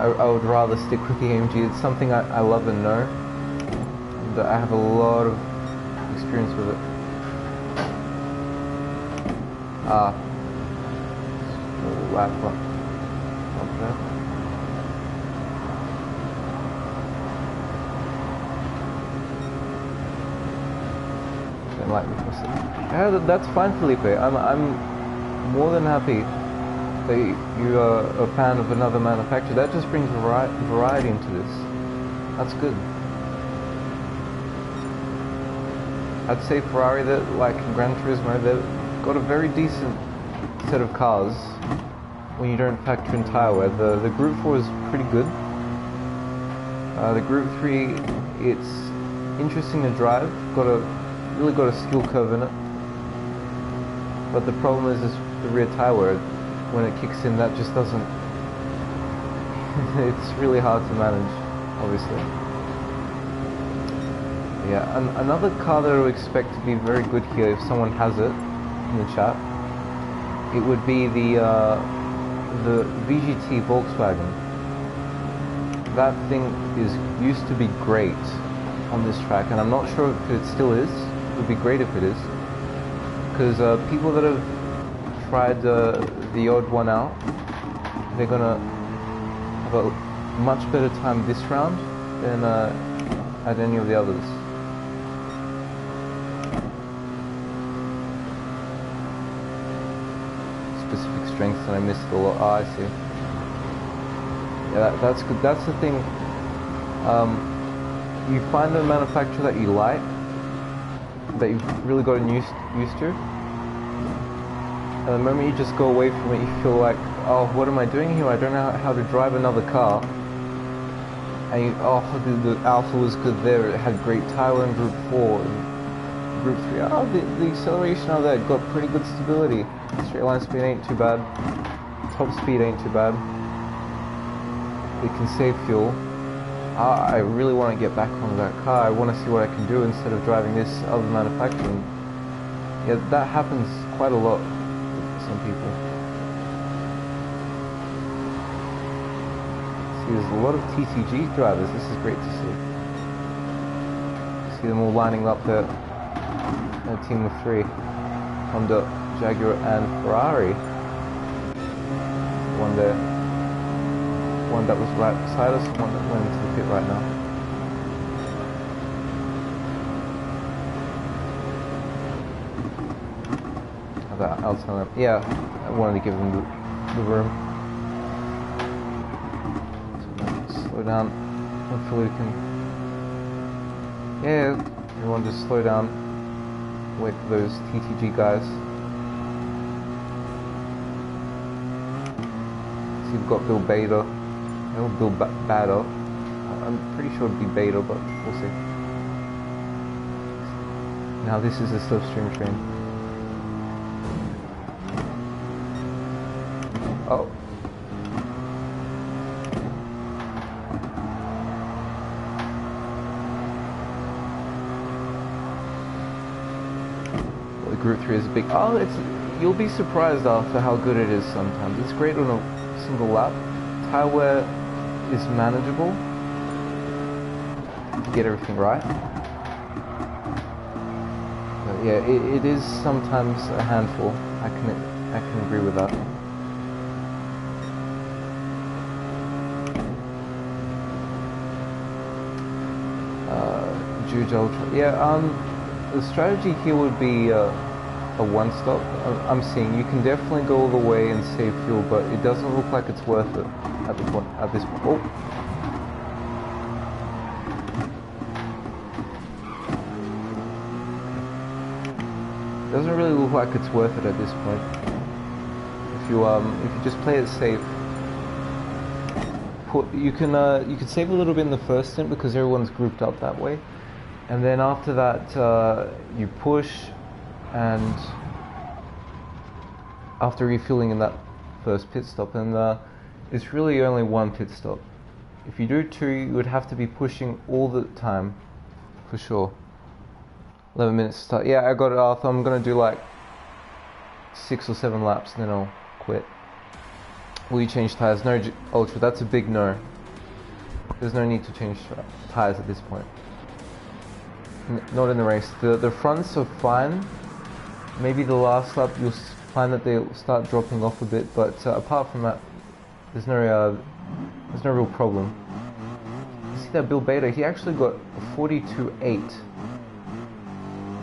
I would rather stick with the AMG. It's something I love and know, that I have a lot of experience with it. Lap front. Don't like me for a second. Yeah, that's fine, Felipe. I'm more than happy that you are a fan of another manufacturer. That just brings variety into this. That's good. I'd say Ferrari, that like in Gran Turismo, they've got a very decent set of cars when you don't factor in tyre wear. The Group 4 is pretty good. The Group 3, it's interesting to drive. Really got a skill curve in it. But the problem is the rear tyre wear. When it kicks in, that just doesn't. It's really hard to manage, obviously. Yeah, another car that I would expect to be very good here, if someone has it in the chat, it would be the VGT Volkswagen. That thing used to be great on this track, and I'm not sure if it still is. It would be great if it is, because people that have tried the odd one out, they're gonna have a much better time this round than at any of the others. Specific strengths, and I missed it a lot. I see. Yeah, that's good. That's the thing. You find a manufacturer that you like, that you've really gotten used to. And the moment you just go away from it, you feel like, oh, what am I doing here? I don't know how to drive another car. And the Alpha was good there. It had great tyre in Group 4. And Group 3, the acceleration of that got pretty good stability. Straight line speed ain't too bad. Top speed ain't too bad. It can save fuel. I really want to get back on that car. I want to see what I can do instead of driving this other manufacturer. Yeah, that happens quite a lot for some people. See, there's a lot of TTG drivers. This is great to see. See them all lining up there. A team of 3. Honda, Jaguar and Ferrari. One there. One that was right beside us, one that went into the pit right now. I'll tell them. Yeah, I wanted to give them the room. So slow down. Hopefully we can. Yeah, everyone just slow down. Wait for those TTG guys. See, we've got Bill Bader. No, Bill Bader. I'm pretty sure it'd be Bader, but we'll see. Now this is a slipstream train. Oh. Well, the Group 3 is a big... Oh, you'll be surprised after how good it is sometimes. It's great on a single lap. Tire wear is manageable. To get everything right. But yeah, it is sometimes a handful. I can agree with that. Yeah, the strategy here would be a one-stop. I'm seeing you can definitely go all the way and save fuel, but it doesn't look like it's worth it at this point. Oh. Doesn't really look like it's worth it at this point. If you just play it safe, you can save a little bit in the first stint because everyone's grouped up that way. And then after that, you push, and after refueling in that first pit stop, and it's really only one pit stop. If you do 2, you would have to be pushing all the time, for sure. 11 minutes to start. Yeah, I got it, Arthur. I'm gonna do like 6 or 7 laps, and then I'll quit. Will you change tires? No, Ultra. That's a big no. There's no need to change tires at this point. Not in the race. The fronts are fine. Maybe the last lap you'll find that they'll start dropping off a bit, but apart from that, there's no real problem. You see that Bill Bader? He actually got a 42.8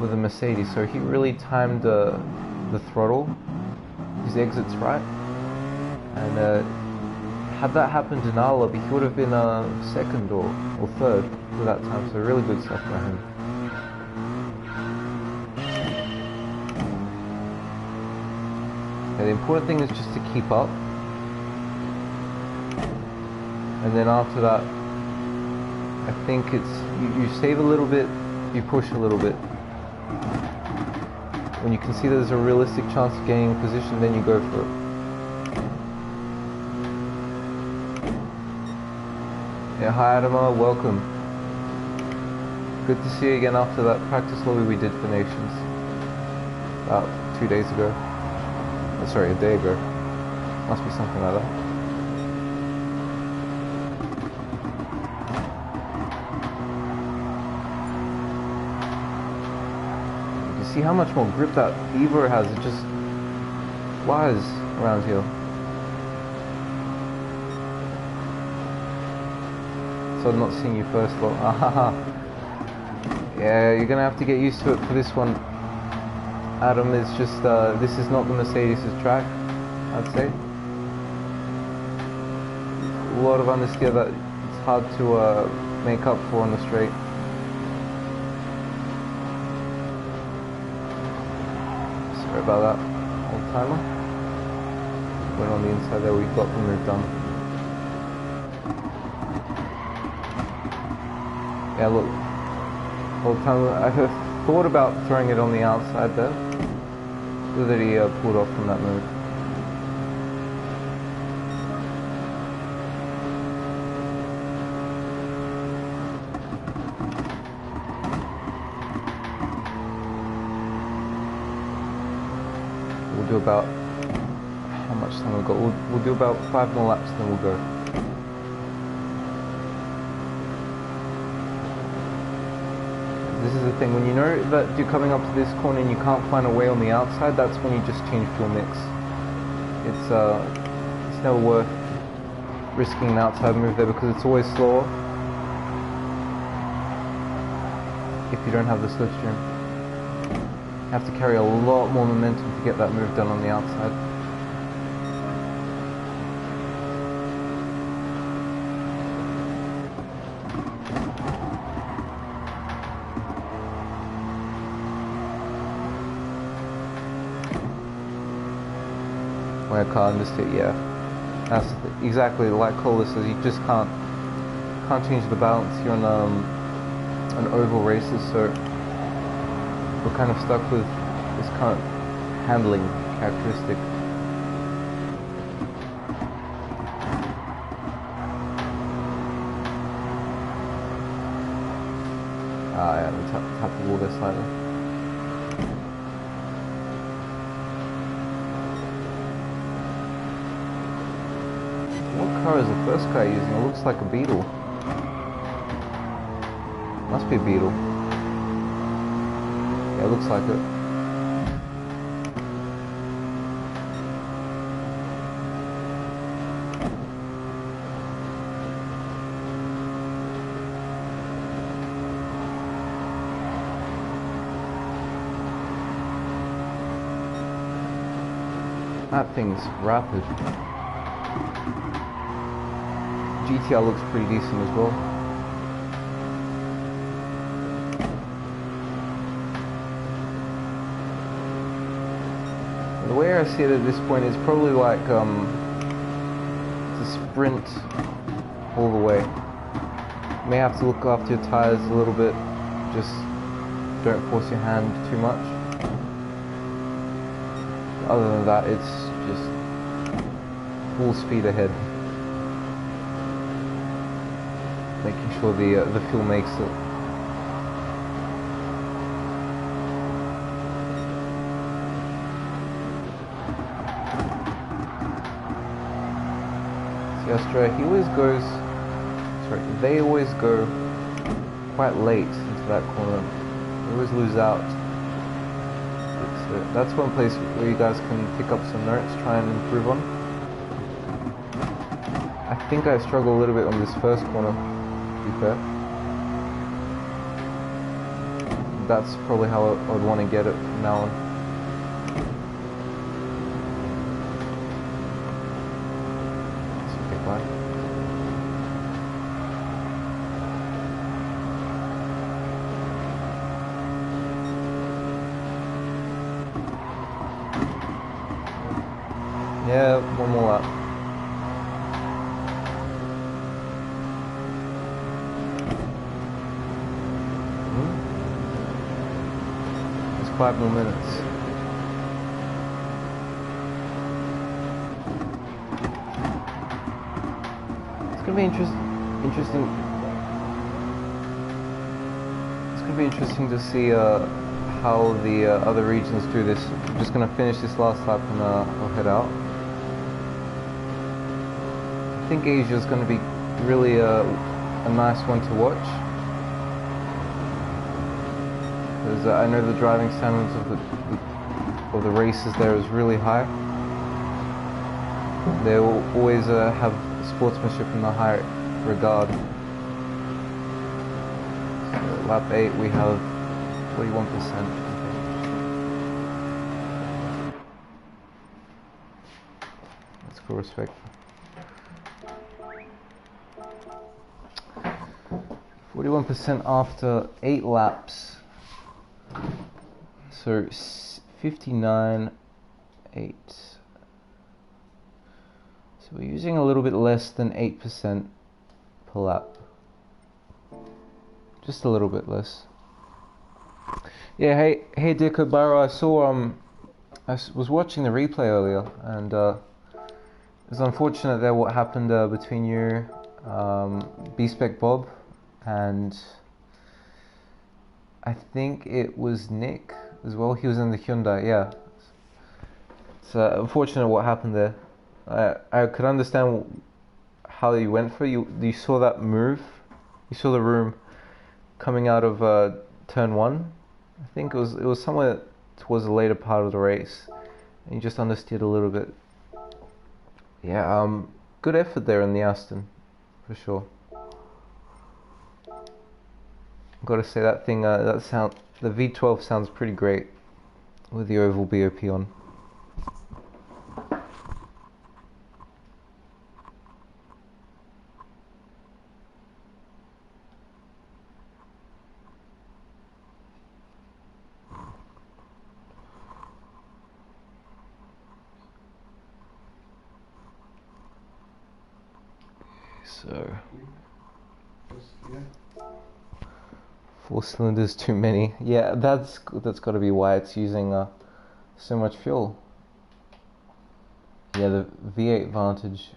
with a Mercedes, so he really timed the throttle, his exits right, and had that happened in our lobby, he would have been second or third for that time. So really good stuff by him. The important thing is just to keep up, and then after that, I think it's you save a little bit, you push a little bit. When you can see there's a realistic chance of getting in position, then you go for it. Yeah, hi Adama, welcome. Good to see you again after that practice lobby we did for Nations about 2 days ago. Sorry, a day ago. Must be something like that. You can see how much more grip that Evo has. It just flies around here. So I'm not seeing you first, but yeah, you're gonna have to get used to it for this one. Adam, it's just, this is not the Mercedes' track, I'd say. A lot of understeer that it's hard to make up for on the straight. Sorry about that, old timer. Went on the inside there, we got the move done. Yeah, look, old timer, I have thought about throwing it on the outside there. Good that he pulled off from that move. we'll do about, how much time we've got? We'll do about 5 more laps, then we'll go. This is the thing, when you know that you're coming up to this corner and you can't find a way on the outside, that's when you just change fuel mix. It's never worth risking an outside move there because it's always slower if you don't have the slipstream. You have to carry a lot more momentum to get that move done on the outside. When a car understeer, yeah, that's exactly like Cola says. You just can't change the balance. You're on an oval races, so we're kind of stuck with this current handling characteristic. Yeah, we tap the wall there slightly. What car is the first guy using? It looks like a Beetle. Must be a Beetle. Yeah, it looks like it. That thing's rapid. GTR looks pretty decent as well. The way I see it at this point is probably like to sprint all the way. You may have to look after your tires a little bit, just don't force your hand too much. Other than that, it's just full speed ahead. Making sure the fuel makes it. See Australia, they always go quite late into that corner. They always lose out. So that's one place where you guys can pick up some notes, try and improve on. I think I struggle a little bit on this first corner, to be fair. That's probably how I would want to get it from now on. Yeah, one more lap. It's 5 more minutes. It's gonna be interesting. It's gonna be interesting to see how the other regions do this. I'm just gonna finish this last lap and I'll head out. I think Asia is going to be really a nice one to watch, because I know the driving standards of the races there is really high. They will always have sportsmanship in the high regard. So lap 8 we have 41%. Let's go respect. 41% after 8 laps, so 59.8. So we're using a little bit less than 8% per lap, just a little bit less. Yeah, hey Dico Barrow, I saw I was watching the replay earlier, and it was unfortunate that what happened between you, B-Spec Bob, and I think it was Nick as well. He was in the Hyundai, yeah. It's unfortunate what happened there. I could understand how you went for it. You saw that move. You saw the room coming out of turn one. I think it was somewhere towards the later part of the race, and you just understeered a little bit. Yeah, good effort there in the Aston, for sure. Got to say that thing, the V12 sounds pretty great with the oval BOP on. So 4 cylinders too many. Yeah, that's got to be why it's using so much fuel. Yeah, the V8 Vantage,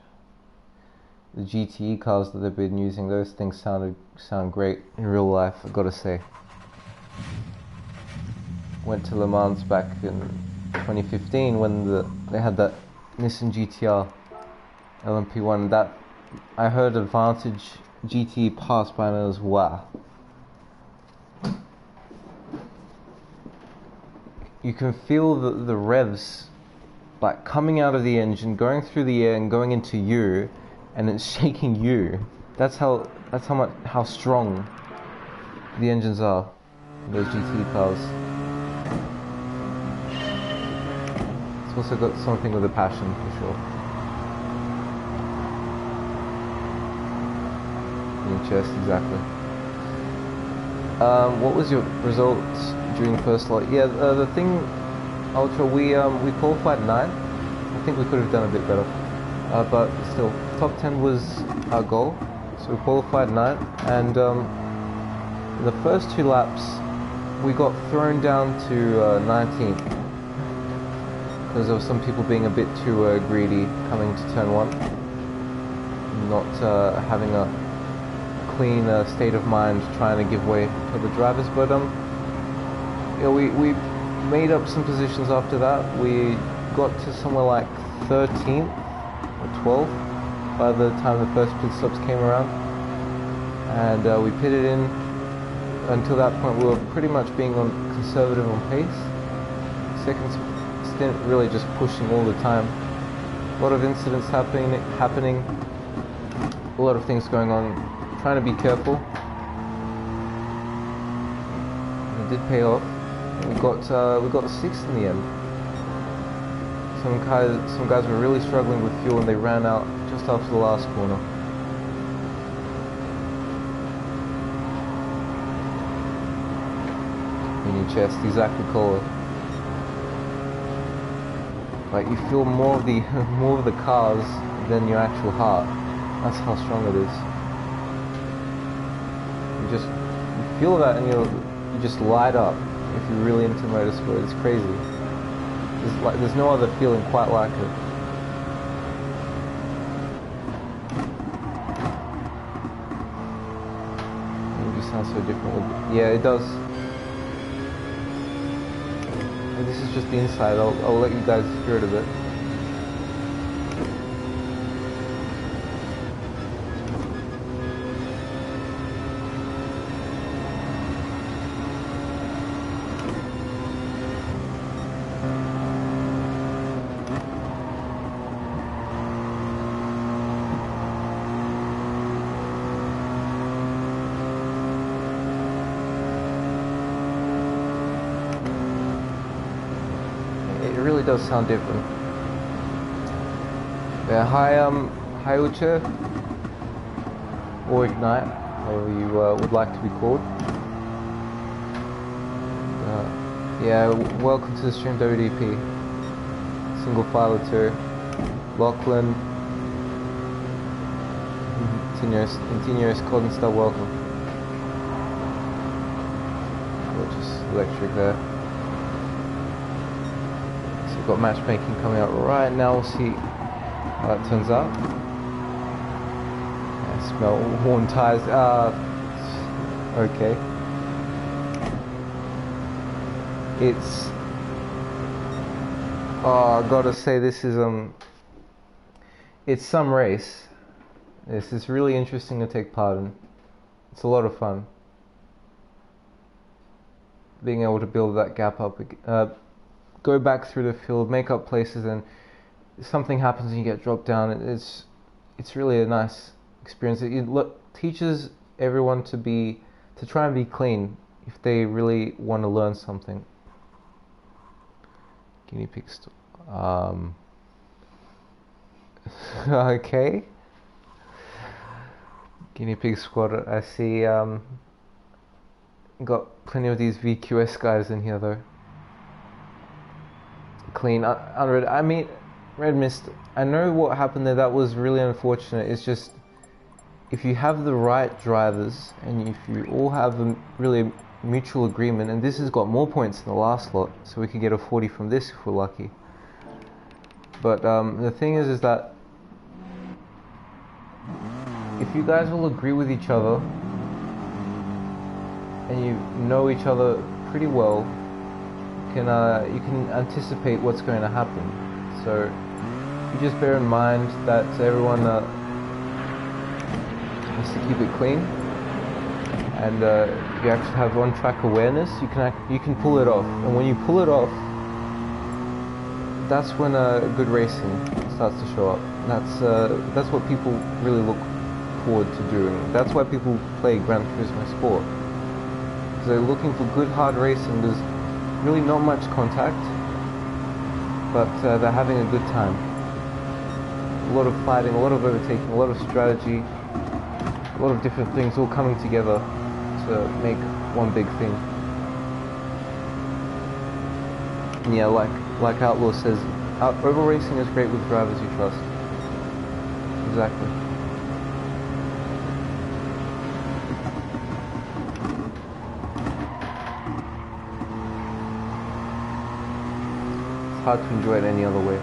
the GTE cars that they've been using, those things sound great in real life, I've got to say. Went to Le Mans back in 2015 when they had that Nissan GTR LMP1. That I heard a Vantage GTE pass by and I was wow. You can feel the revs like coming out of the engine, going through the air and going into you, and it's shaking you. That's how strong the engines are, those GT cars. It's also got something with a passion, for sure. In chest, exactly. What was your results during the first lot? Yeah, the thing, Ultra, we qualified 9. I think we could have done a bit better, but still, top 10 was our goal. So we qualified 9, and in the first 2 laps, we got thrown down to 19th because of some people being a bit too greedy coming to turn 1, not having a clean state of mind, trying to give way to the drivers. But yeah, we made up some positions after that. We got to somewhere like 13th or 12th by the time the first pit stops came around, and we pitted in. Until that point we were pretty much being conservative on pace. Second stint really just pushing all the time. A lot of incidents happening, a lot of things going on, trying to be careful. It did pay off. We got 6th in the end. Some guys were really struggling with fuel and they ran out just after the last corner. In your chest, exactly, color. Like you feel more of the cars than your actual heart. That's how strong it is. You feel that and you just light up if you're really into motorsport. It's crazy. There's no other feeling quite like it. It just sounds so different. Yeah, it does. And this is just the inside. I'll let you guys hear it a bit. It really does sound different. Yeah, hi Uche, or Ignite, however you would like to be called. Yeah, welcome to the stream, WDP. Single Filer 2, Lachlan, Continuous Cotton Star, welcome. Gorgeous electric there. Got matchmaking coming out right now. We'll see how that turns out. I smell worn tires. Okay. Oh, I gotta say, this is it's some race. This is really interesting to take part in. It's a lot of fun. Being able to build that gap up, go back through the field, make up places, and something happens and you get dropped down. It's really a nice experience. It teaches everyone to try and be clean if they really want to learn something. Guinea pigs. Okay. Guinea pig squad. I see. Got plenty of these VQS guys in here though. Clean. I mean, Red Mist. I know what happened there. That was really unfortunate. It's just if you have the right drivers and if you all have a really mutual agreement, and this has got more points than the last lot, so we could get a 40 from this if we're lucky. But the thing is that if you guys all agree with each other and you know each other pretty well, you can anticipate what's going to happen. So you just bear in mind that everyone has to keep it clean, and you actually have on-track awareness. You can pull it off, and when you pull it off, that's when good racing starts to show up. That's what people really look forward to doing. That's why people play Gran Turismo Sport, because they're looking for good hard racing. There's really not much contact, but they're having a good time. A lot of fighting, a lot of overtaking, a lot of strategy, a lot of different things all coming together to make one big thing. And yeah, like Outlaw says, oval racing is great with drivers you trust. Exactly. It's hard to enjoy it any other way.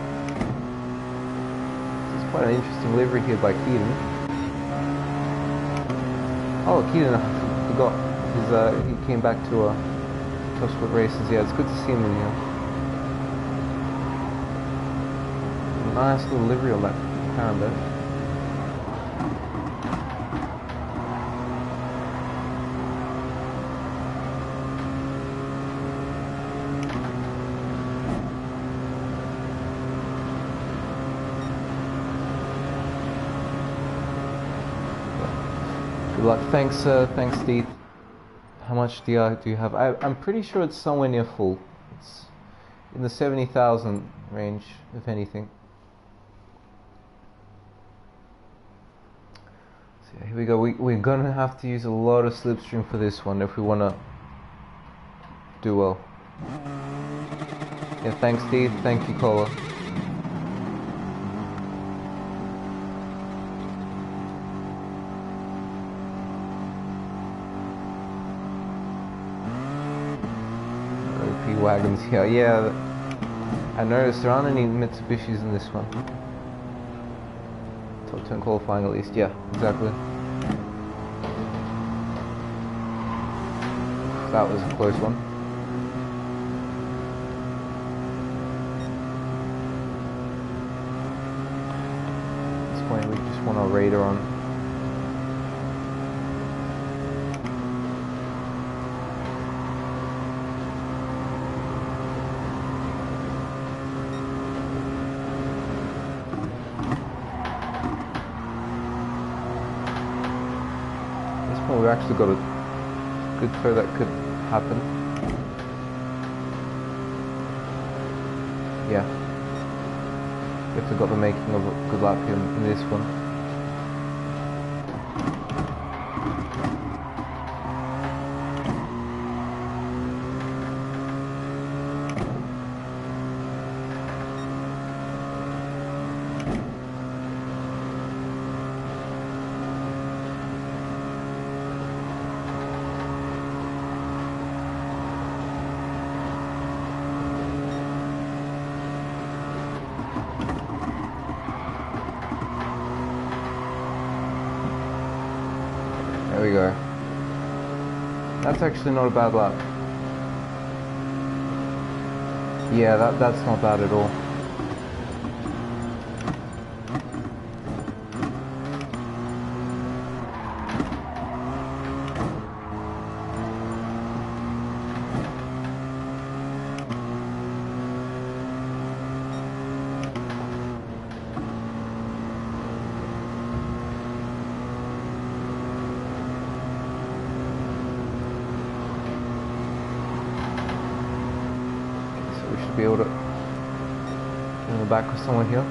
It's quite an interesting livery here by Keaton. Oh, Keaton, I forgot. He came back to Top Sport races. Yeah, it's good to see him in here. Nice little livery on that Carambet. Good luck. Thanks, Steve. How much DR do you have? I'm pretty sure it's somewhere near full. It's in the 70,000 range, if anything. So yeah, here we go. We're gonna have to use a lot of slipstream for this one if we wanna do well. Yeah, thanks, Steve. Thank you, Cola. Wagons here. Yeah, I noticed there aren't any Mitsubishis in this one. Top 10 qualifying at least. Yeah, exactly. That was a close one. At this point we just want our radar on. We've actually got a good throw that could happen. Yeah. Definitely got the making of a good lap here in this one. There we go. That's actually not a bad lap. Yeah, that's not bad at all. should be able to get in the back of someone here.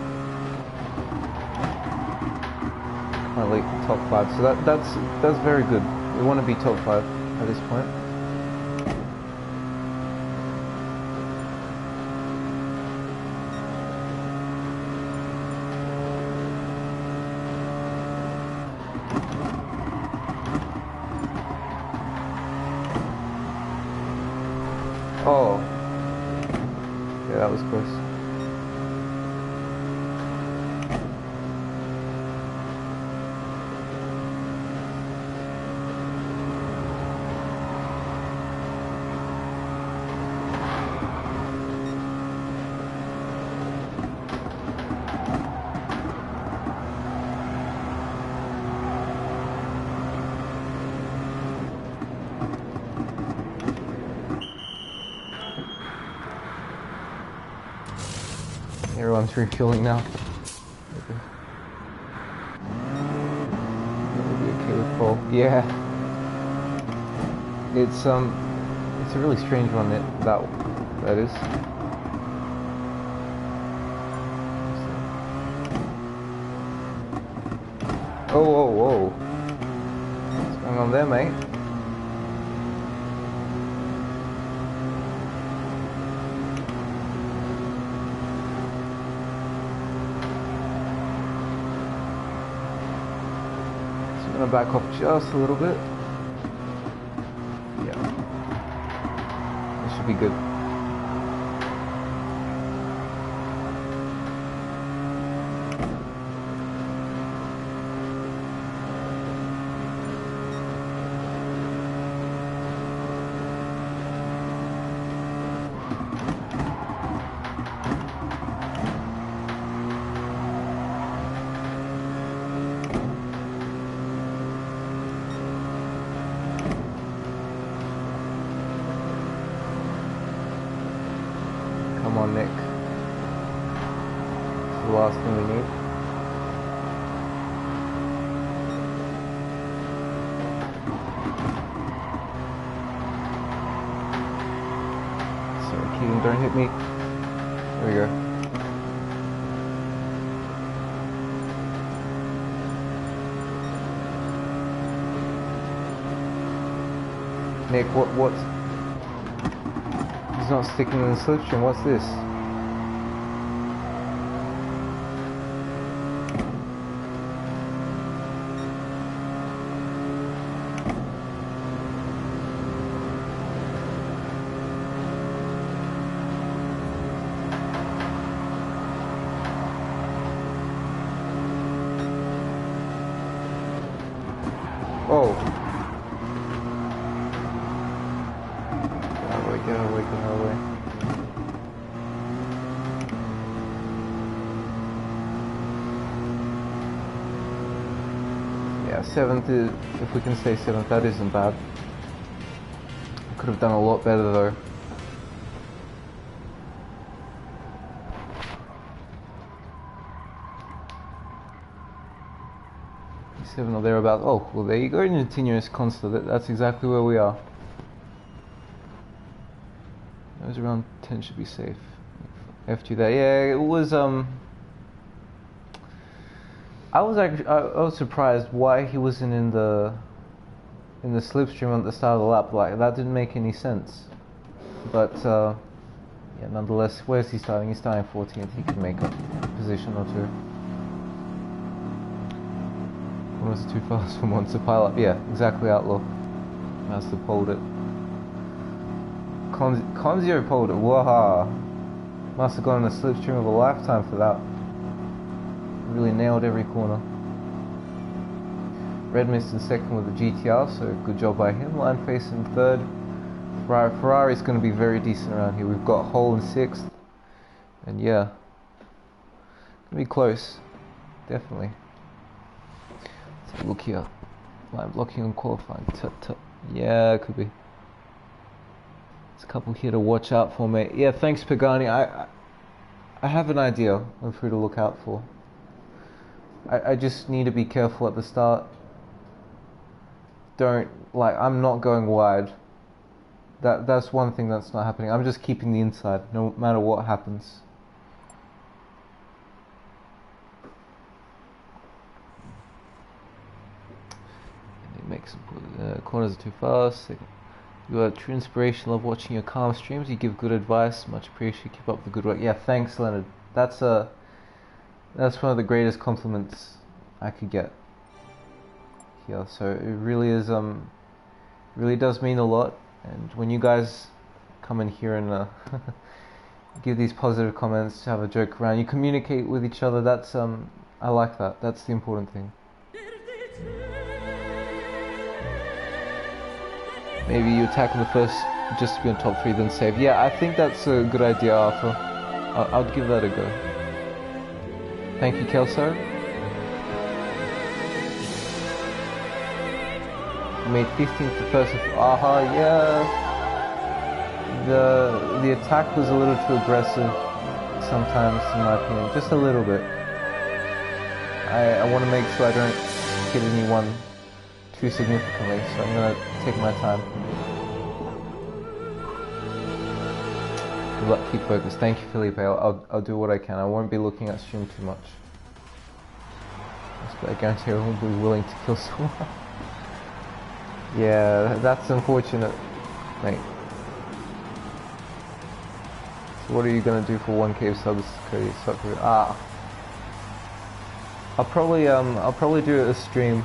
Currently top 5, so that's very good. We want to be top 5 at this point. Oh, yeah, that was close. Everyone's refueling now. We'll be okay with Paul. Yeah. It's a really strange one that is. Oh, whoa, whoa. What's going on there, mate? I'm gonna back off just a little bit. Yeah. This should be good. Come on, Nick. It's the last thing we need. Sorry, Keegan, don't hit me. There we go. Nick, what's... He's not sticking in the slipstream. What's this? Oh. Get away. Yeah, 7th is, if we can say 7th, that isn't bad. Could have done a lot better though. 7 or thereabouts. Oh, well there you go, continuous constant. That's exactly where we are. Those around 10 should be safe. F2 there. Yeah, it was I was surprised why he wasn't in the slipstream at the start of the lap. Like, that didn't make any sense. But yeah, nonetheless, where's he starting? He's starting 14th. He can make a position or two. Was too fast for one to pile up. Yeah, exactly, Outlaw. Must have pulled it. Conzio pulled it. Waha. Must have gone in a slipstream of a lifetime for that. Really nailed every corner. Red Mist in second with the GTR, so good job by him. Line face in third. Ferrari's going to be very decent around here. We've got Hole in sixth. And yeah, going to be close. Definitely. Let's have a look here. Line blocking on qualifying. Yeah, it could be. There's a couple here to watch out for, mate. Yeah, thanks, Pagani. I have an idea of who to look out for. I just need to be careful at the start. I'm not going wide. That's one thing that's not happening. I'm just keeping the inside, no matter what happens. It makes corners are too fast. You are true inspiration. Love watching your calm streams. You give good advice. Much appreciated. Keep up the good work. Yeah, thanks, Leonard. That's one of the greatest compliments I could get here. So it really is really does mean a lot. And when you guys come in here and give these positive comments, have a joke around, you communicate with each other. That's I like that. That's the important thing. Maybe you tackle the first just to be on top 3, then save. Yeah, I think that's a good idea, Arthur. I'd give that a go. Thank you, Kelso. You made 15th the first. Aha, yeah. The attack was a little too aggressive sometimes, in my opinion. Just a little bit. I want to make sure I don't hit anyone too significantly, so I'm gonna take my time. Good luck, keep focused. Thank you, Felipe. I'll do what I can. I won't be looking at stream too much. I guarantee I won't be willing to kill someone. Yeah, that's unfortunate, mate. So what are you gonna do for 1K subs, Cody? I'll probably do a stream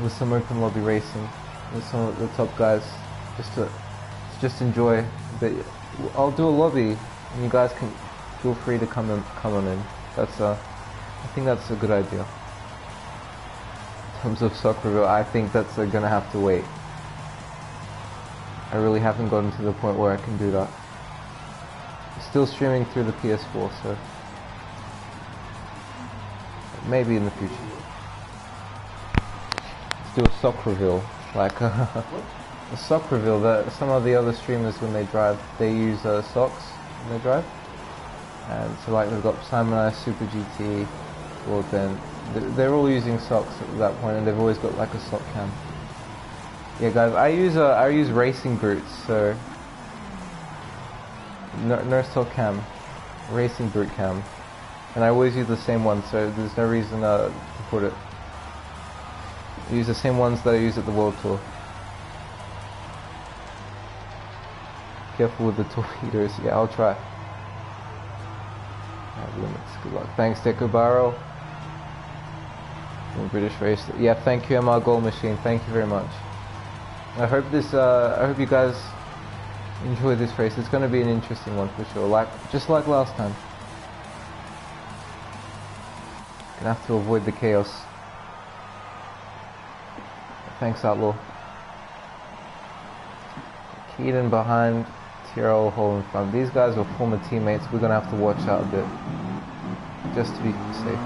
with some open lobby racing with some of the top guys, just enjoy. But I'll do a lobby, and you guys can feel free to come on in. That's I think that's a good idea. In terms of soccer review, I think that's gonna have to wait. I really haven't gotten to the point where I can do that. Still streaming through the PS4, so maybe in the future. Let's do a sock reveal, like a sock reveal. That some of the other streamers, when they drive, they use socks when they drive. And so like they've got Simon I, Super GT, or Ben. They're all using socks at that point, and they've always got like a sock cam. Yeah, guys, I use racing boots, so no sock cam, racing boot cam, and I always use the same one, so there's no reason to put it. I use the same ones that I use at the World Tour. Careful with the torpedoes. Yeah, I'll try. Limits. Good luck. Thanks, Deco Barrow. British race. Yeah, thank you, MR Goal Machine. Thank you very much. I hope you guys enjoy this race. It's going to be an interesting one for sure. Just like last time. Gonna have to avoid the chaos. Thanks, Outlaw. Keaton behind, Tyrrell Hole in front. These guys were former teammates. We're gonna have to watch out a bit, just to be safe.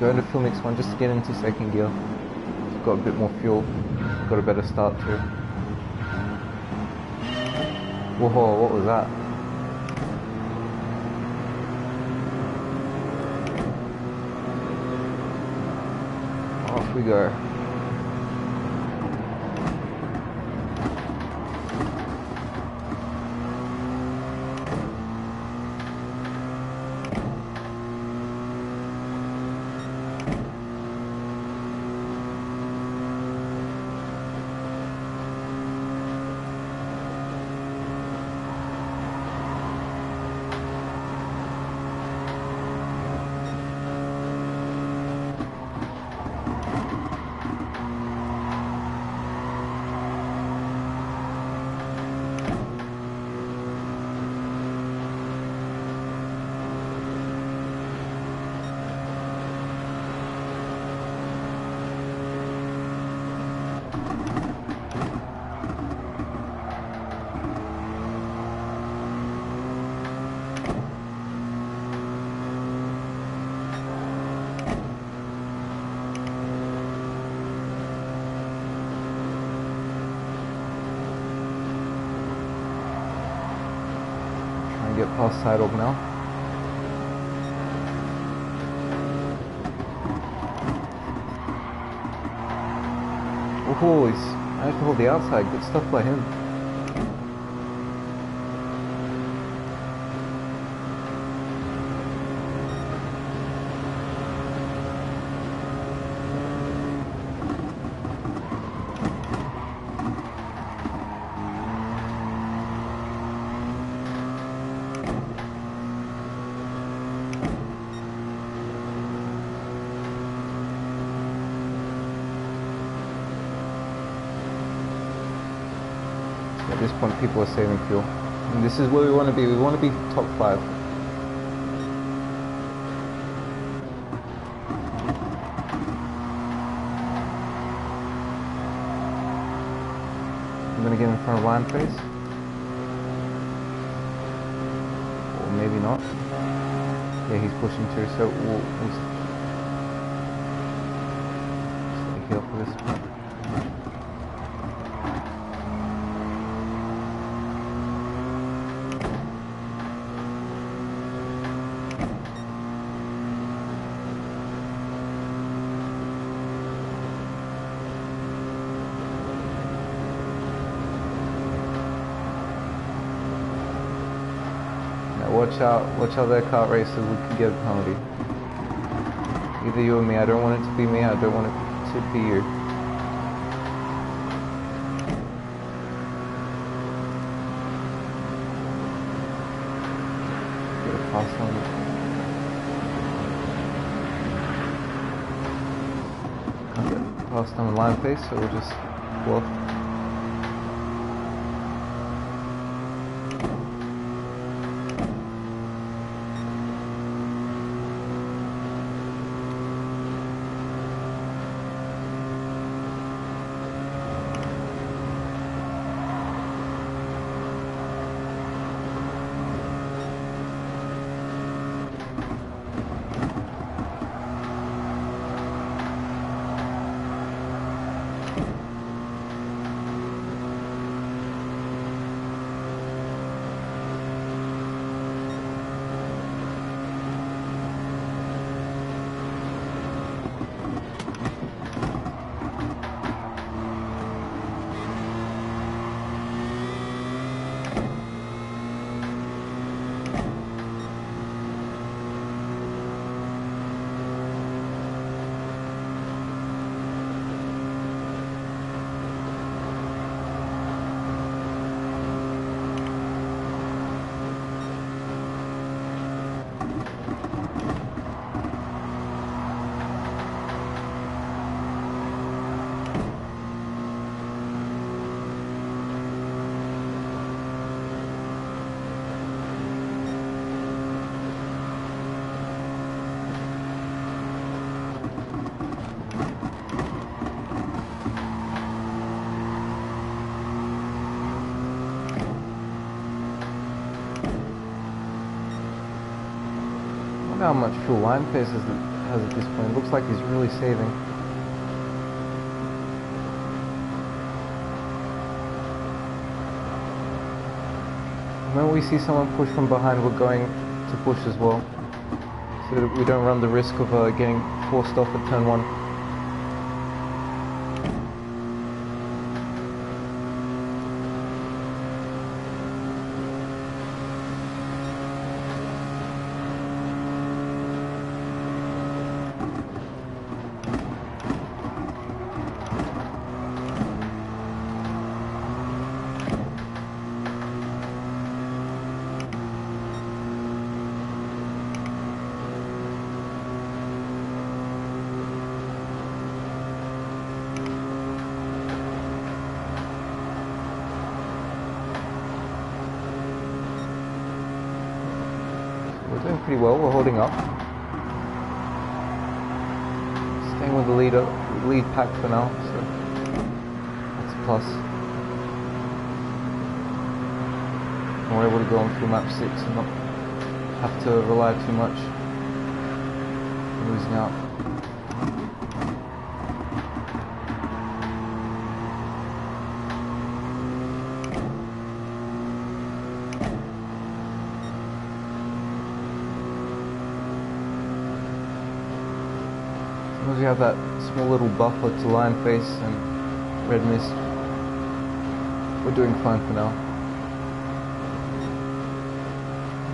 Going to Phil Mix 1 just to get into second gear. Got a bit more fuel. Got a better start too. Whoa, what was that? Off we go. Get past side up now. Oof. cool. He's managed to hold the outside. Good stuff by him. At this point, people are saving fuel. And this is where we want to be. We want to be top 5. I'm going to get in front of line face. Or maybe not. Yeah, he's pushing too, so we'll stay here for this one. Watch out their kart races, we could get a penalty. Either you or me. I don't want it to be me, I don't want it to be you. Get a pass on. Can't get past on the line face, so we'll just go off. How much fuel line pace has at this point. It looks like he's really saving. When we see someone push from behind, we're going to push as well, so that we don't run the risk of getting forced off at turn 1. We're doing pretty well, we're holding up. Staying with the lead pack for now, so that's a plus. And we're able to go on through map 6 and not have to rely too much on losing out. We have that small little buffer to line face, and red mist. We're doing fine for now.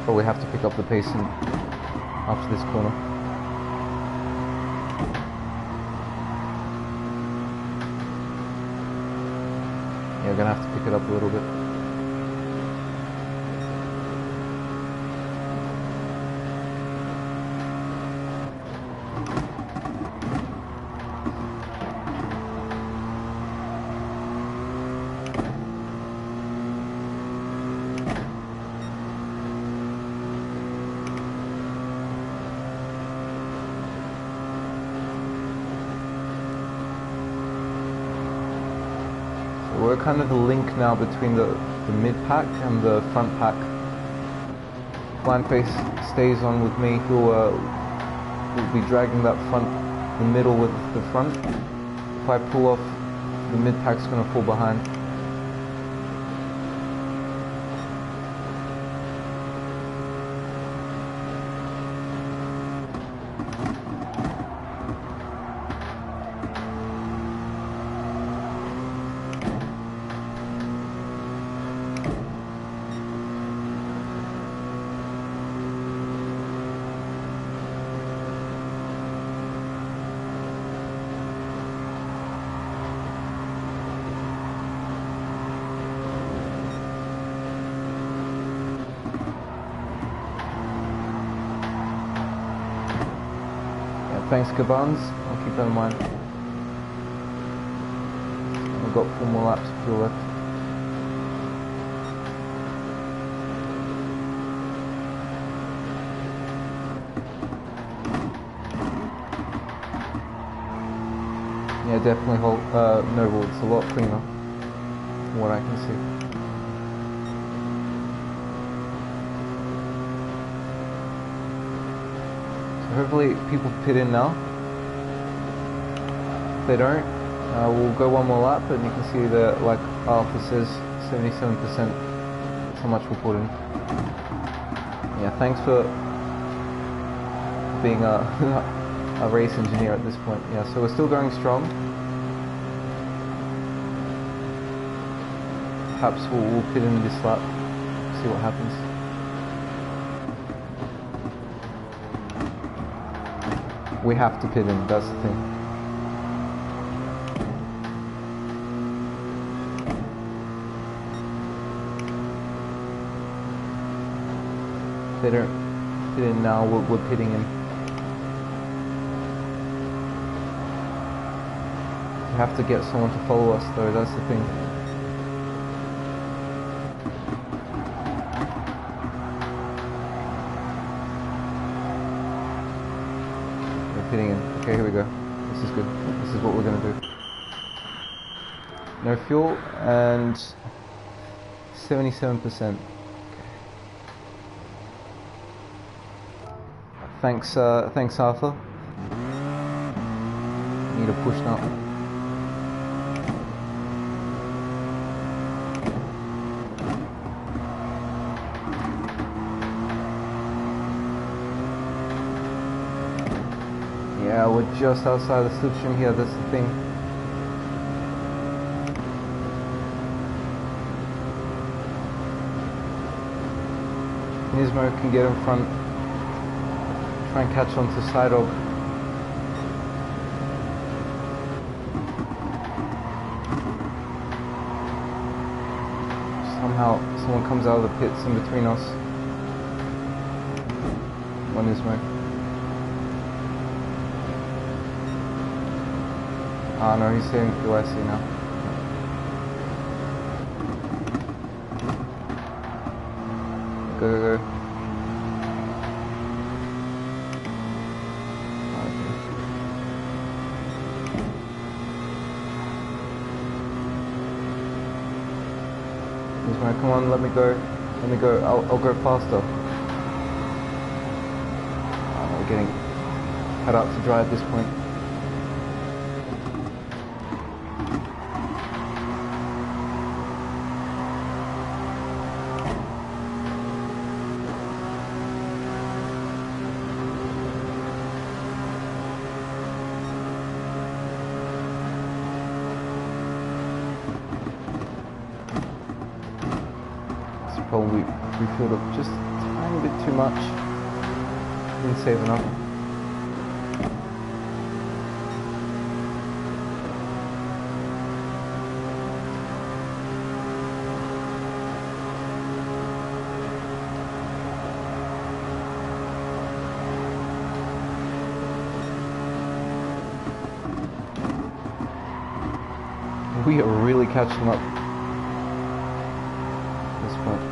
Probably have to pick up the pace after this corner. Yeah, gonna have to pick it up a little bit. We're kind of the link now between the mid-pack and the front pack. Blind Face stays on with me, he'll be dragging that the middle with the front. If I pull off, the mid-pack's going to fall behind. Thanks, Cabans. I'll keep that in mind. We've got 4 more laps to fuel left. Yeah, definitely Noble. It's a lot cleaner from what I can see. Hopefully people pit in now. If they don't, we'll go 1 more lap, and you can see that, like Arthur says, 77%. That's how much we'll put in. Yeah, thanks for being a race engineer at this point. Yeah, so we're still going strong. Perhaps we'll pit in this lap, see what happens. We have to pit in, that's the thing. If they don't pit in now, we're pitting in. We have to get someone to follow us though, that's the thing. Pitting in. Okay, here we go. This is good. This is what we're going to do. No fuel and 77%. Thanks, thanks Arthur. Need a push now. Yeah, we're just outside the slipstream here, that's the thing. Nismo can get in front, try and catch on to Sidog. Somehow someone comes out of the pits in between us. One Nismo. Ah no, he's saying QIC now. Go, go, go. Okay. Come on, let me go. Let me go. I'll go faster. Oh, we're getting cut out to dry at this point. refueled up just a tiny bit too much. Didn't save enough. We are really catching up at this point.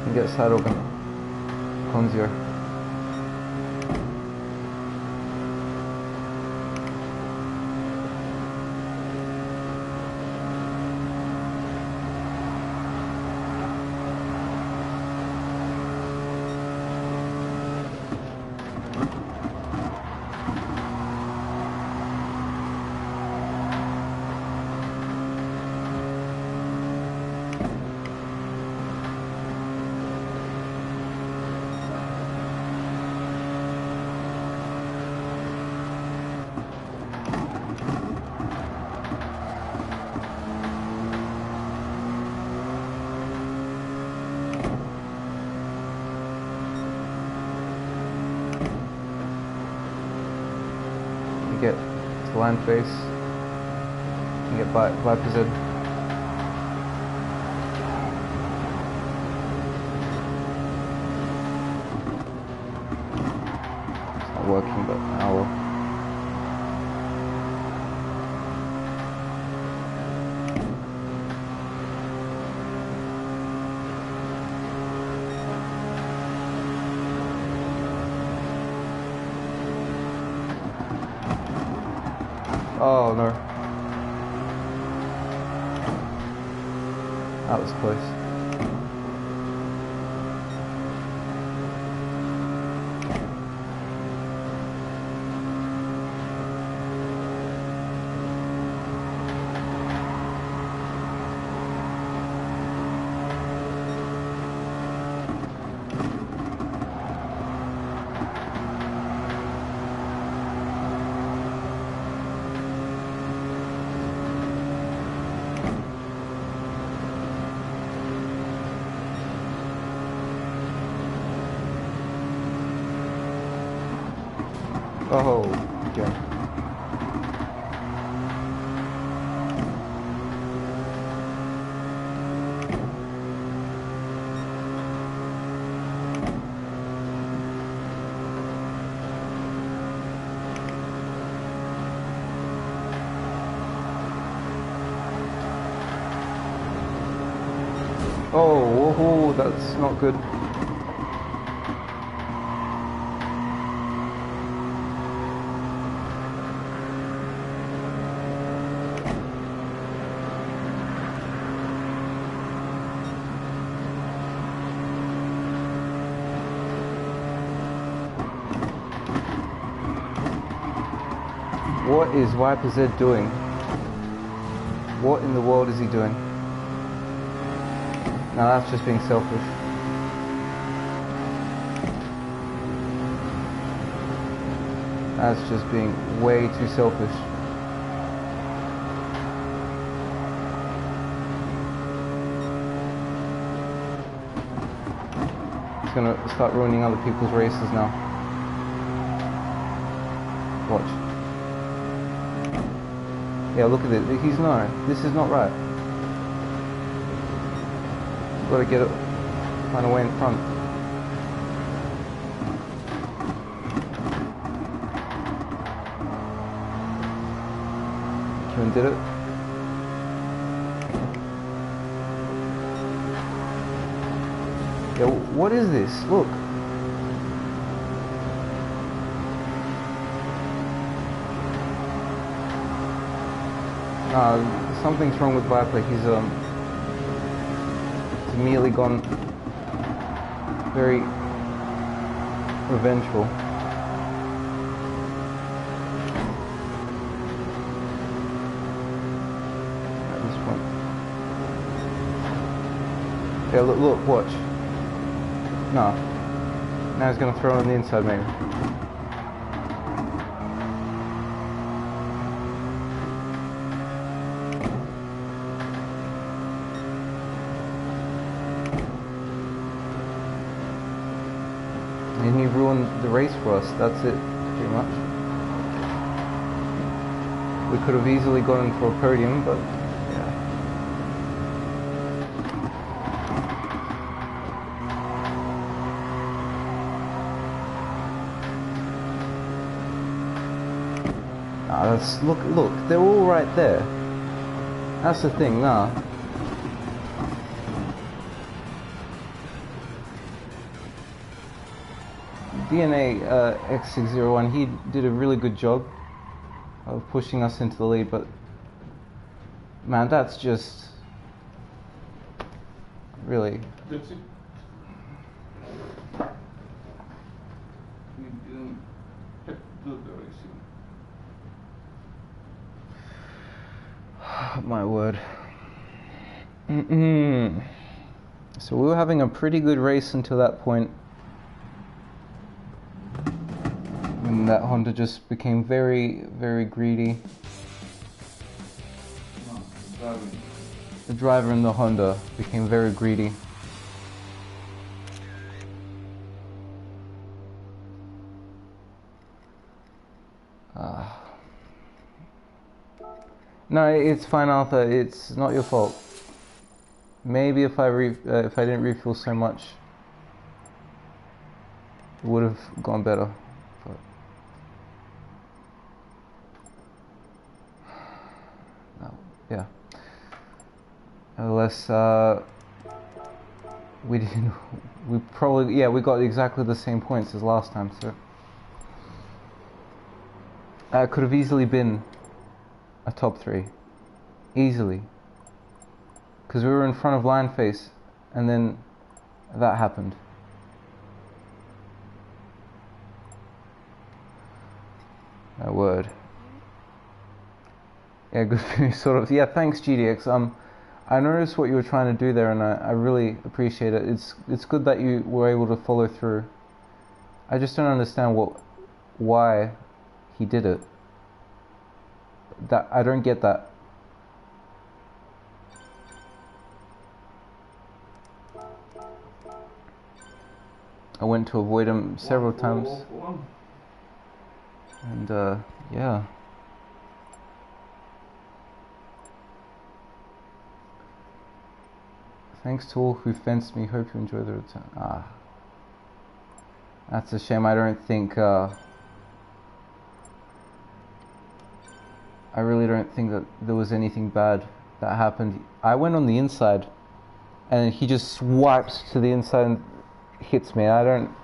You get side open. Conzio. Get to the land face, you get Viper Z. It's not working, but oh well. Oh no. That was close. Oh, yeah. Oh, that's not good. What is Viper Z doing? What in the world is he doing? Now that's just being selfish. That's just being way too selfish. It's gonna start ruining other people's races now. Watch. Yeah, look at it. He's no. This is not right. Got to get it, find a way in front. Kevin did it. Yeah, what is this? Look. Something's wrong with Viper. He's immediately gone very revengeful. At this point. Yeah, look, watch. No. Now he's gonna throw it on the inside, maybe. And he ruined the race for us. That's it, pretty much. We could have easily gotten for a podium, but yeah. Nah, that's look, they're all right there. That's the thing, nah. DNA ExS3, he did a really good job of pushing us into the lead, but man, that's just really. That's it. We didn't have to do the racing. My word. So we were having a pretty good race until that point. And that Honda just became very, very greedy. No, The driver in the Honda became very greedy. No, it's fine, Arthur. It's not your fault. Maybe if I didn't refuel so much, it would have gone better. But no, yeah. Nevertheless, we didn't. We probably, yeah, we got exactly the same points as last time. So it could have easily been a top 3, easily, because we were in front of line face, and then that happened. My word. Yeah, good for you, sort of. Yeah, thanks, GDX. I noticed what you were trying to do there, and I really appreciate it. It's good that you were able to follow through. I just don't understand why he did it. That I don't get that. I went to avoid him several times, and yeah. Thanks to all who fenced me. Hope you enjoy the return. That's a shame. I don't think. I really don't think that there was anything bad that happened. I went on the inside, and he just swipes to the inside and hits me. I don't.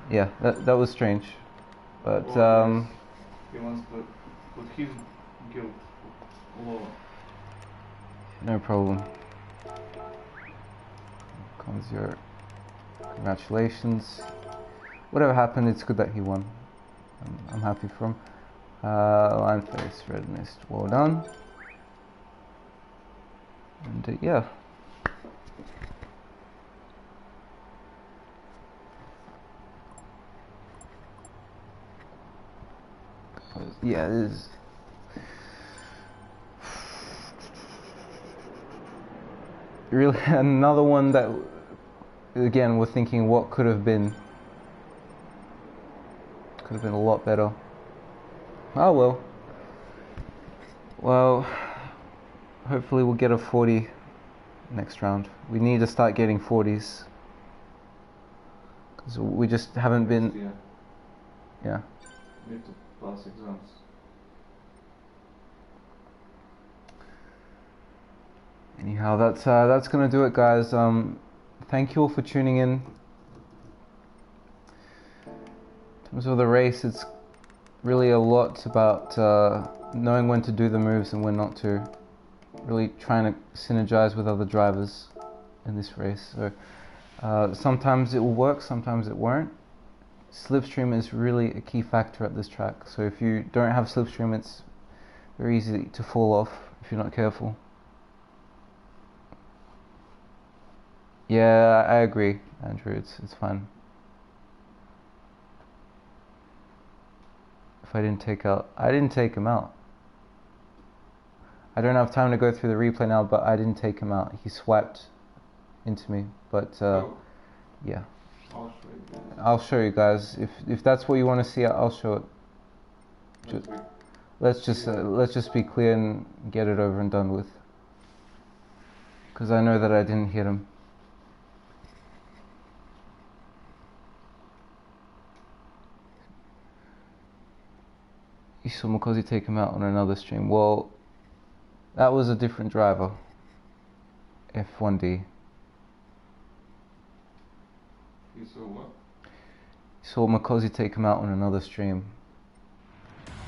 Yeah, that was strange, but he wants to put his guilt lower. No problem. Conzio, congratulations. Whatever happened, it's good that he won. I'm happy for him. Line face, red mist, well done. And yeah. Yeah, this is really another one that, again, we're thinking what could have been. Could have been a lot better. Oh well. Well, hopefully we'll get a 40 next round. We need to start getting 40s. Because we just haven't been. Yeah. Need to pass exams. Anyhow, that's gonna do it, guys. Thank you all for tuning in. In terms of the race, it's really a lot about knowing when to do the moves and when not to. Really trying to synergize with other drivers in this race. So sometimes it will work, sometimes it won't. Slipstream is really a key factor at this track. So if you don't have slipstream, it's very easy to fall off if you're not careful. Yeah, I agree, Andrew. It's fine. If I didn't take him out. I don't have time to go through the replay now, but I didn't take him out. He swiped into me, but yeah. I'll show you guys. If that's what you want to see, I'll show it. Let's just be clear and get it over and done with. Because I know that I didn't hit him. You saw Makozi take him out on another stream. Well, that was a different driver. F1D. You saw what? You saw Makozi take him out on another stream.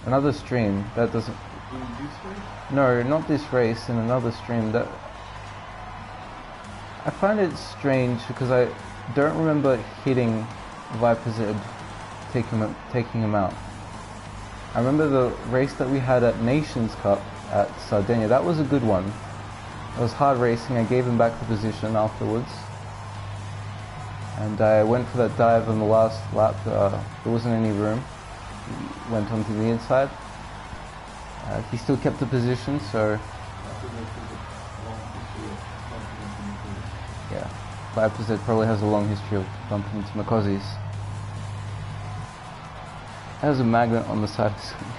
Another stream that doesn't. In this race? No, not this race. In another stream that. I find it strange because I don't remember hitting Viper Z, taking him out. I remember the race that we had at Nations Cup at Sardinia. That was a good one. It was hard racing. I gave him back the position afterwards. And I went for that dive on the last lap. There wasn't any room. He went onto the inside. He still kept the position, so... Yeah, Viper Z probably has a long history of bumping into Makozis. There's a magnet on the side of the screen.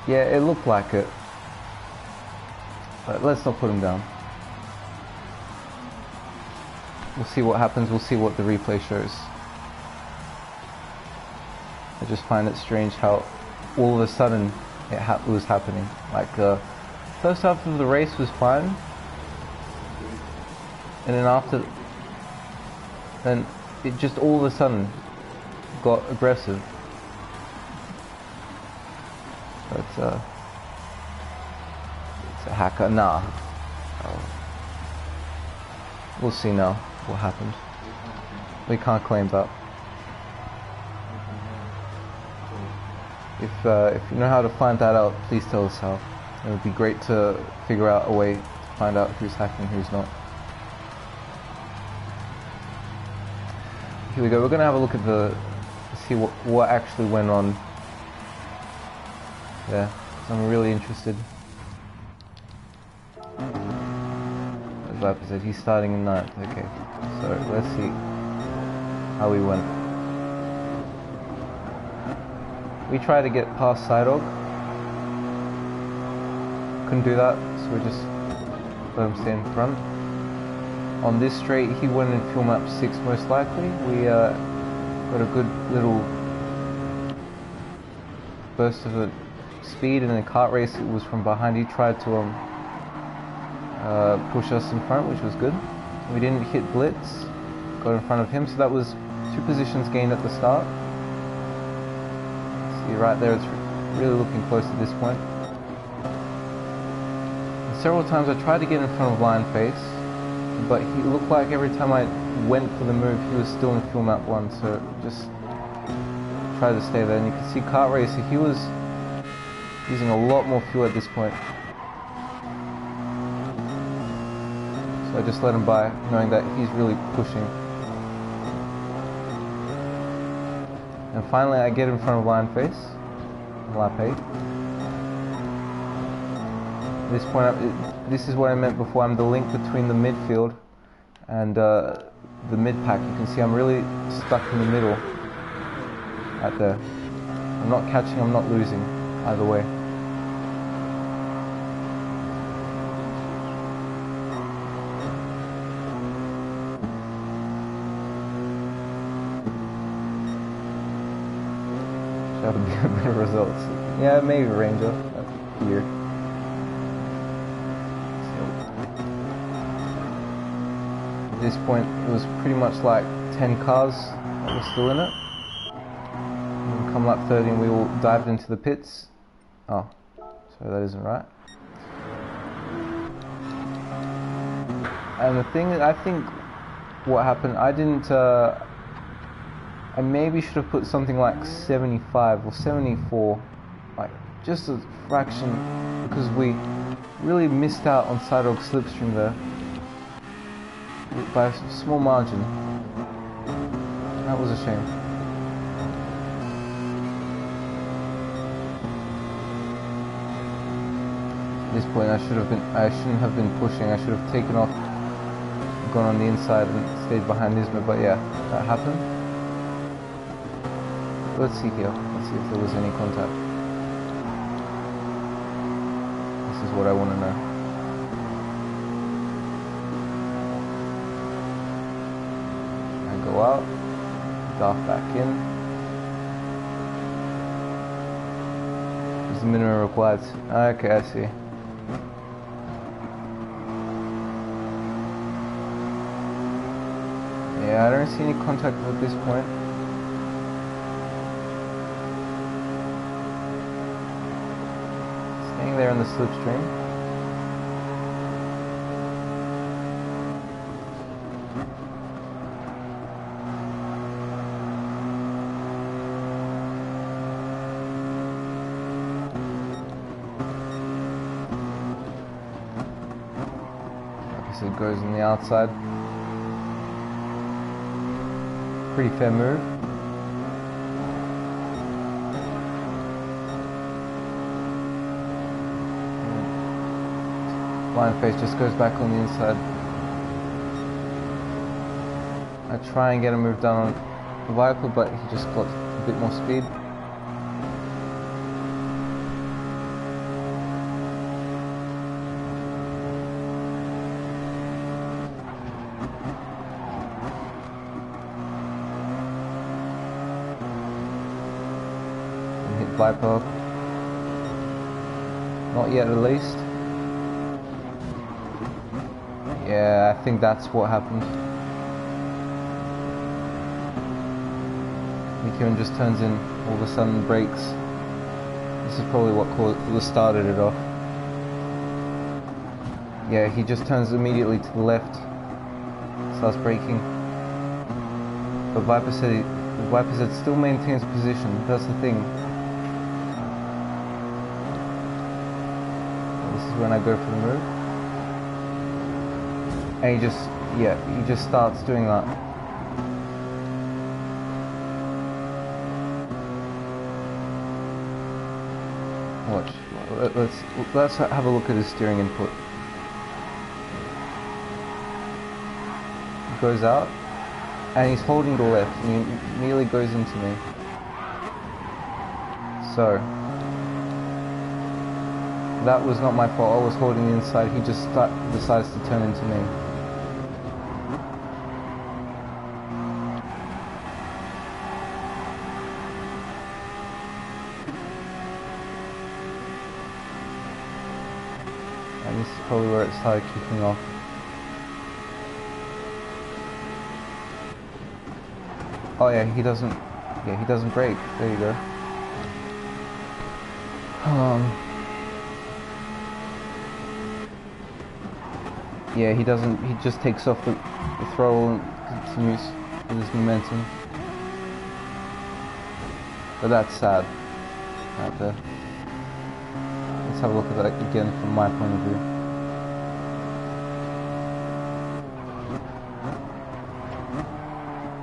Yeah, it looked like it. But let's not put him down. We'll see what happens, we'll see what the replay shows. I just find it strange how all of a sudden it was happening. Like first half of the race was fine. And then after, then it just all of a sudden got aggressive. But it's a hacker. Nah. We'll see now what happened. We can't claim that. If you know how to find that out, please tell us how. It would be great to figure out a way to find out who's hacking, who's not. Here we go. We're gonna have a look at see what actually went on. Yeah, I'm really interested. As Viper said, he's starting in 9th. Okay, so let's see how we went. We tried to get past Sidog. Couldn't do that, so we just let him stay in front. On this straight, he went in fuel map 6 most likely. We got a good little burst of a speed, and in kart race it was from behind. He tried to push us in front, which was good. We didn't hit blitz, got in front of him, so that was 2 positions gained at the start. See right there, it's really looking close at this point. And several times I tried to get in front of Lion Face, but he looked like every time I went for the move he was still in fuel map 1, so just tried to stay there. And you can see kart racer, he was using a lot more fuel at this point. So I just let him by, knowing that he's really pushing. And finally I get in front of Lion Face, lap 8. At this point, this is what I meant before. I'm the link between the midfield and the mid pack. You can see I'm really stuck in the middle, right there. I'm not catching, I'm not losing, either way. Should have a better results. Yeah, maybe Ranger. That's weird. At this point, it was pretty much like 10 cars that were still in it. And come lap 30 and we all dived into the pits. Oh, so that isn't right. And the thing, I think what happened, I didn't, I maybe should have put something like 75 or 74, like just a fraction, because we really missed out on Sidog slipstream there. by a small margin. That was a shame. At this point, I shouldn't have been pushing. I should have taken off, gone on the inside, and stayed behind Isma. But yeah, that happened. Let's see here. Let's see if there was any contact. This is what I want to know. I go out, draft back in. There's the minimum required. Okay, I see. Yeah, I don't see any contact at this point. Staying there in the slipstream. Like I said, goes on the outside. Pretty fair move. Blind face just goes back on the inside. I try and get a move done on the Viper, but he just got a bit more speed. And hit Viper. Not yet released. Yeah, I think that's what happened. Mikiran just turns in, all of a sudden brakes. This is probably what started it off. Yeah, he just turns immediately to the left, starts braking. But Viper said still maintains position. That's the thing. This is when I go for the move. And he just starts doing that. Watch. Let's have a look at his steering input. He goes out, and he's holding the left, and he nearly goes into me. So that was not my fault. I was holding the inside. He just decides to turn into me. And this is probably where it started kicking off. Oh yeah, he doesn't brake. There you go. Yeah, he just takes off the throttle and continues with his momentum. But that's sad, right there. Let's have a look at that again from my point of view.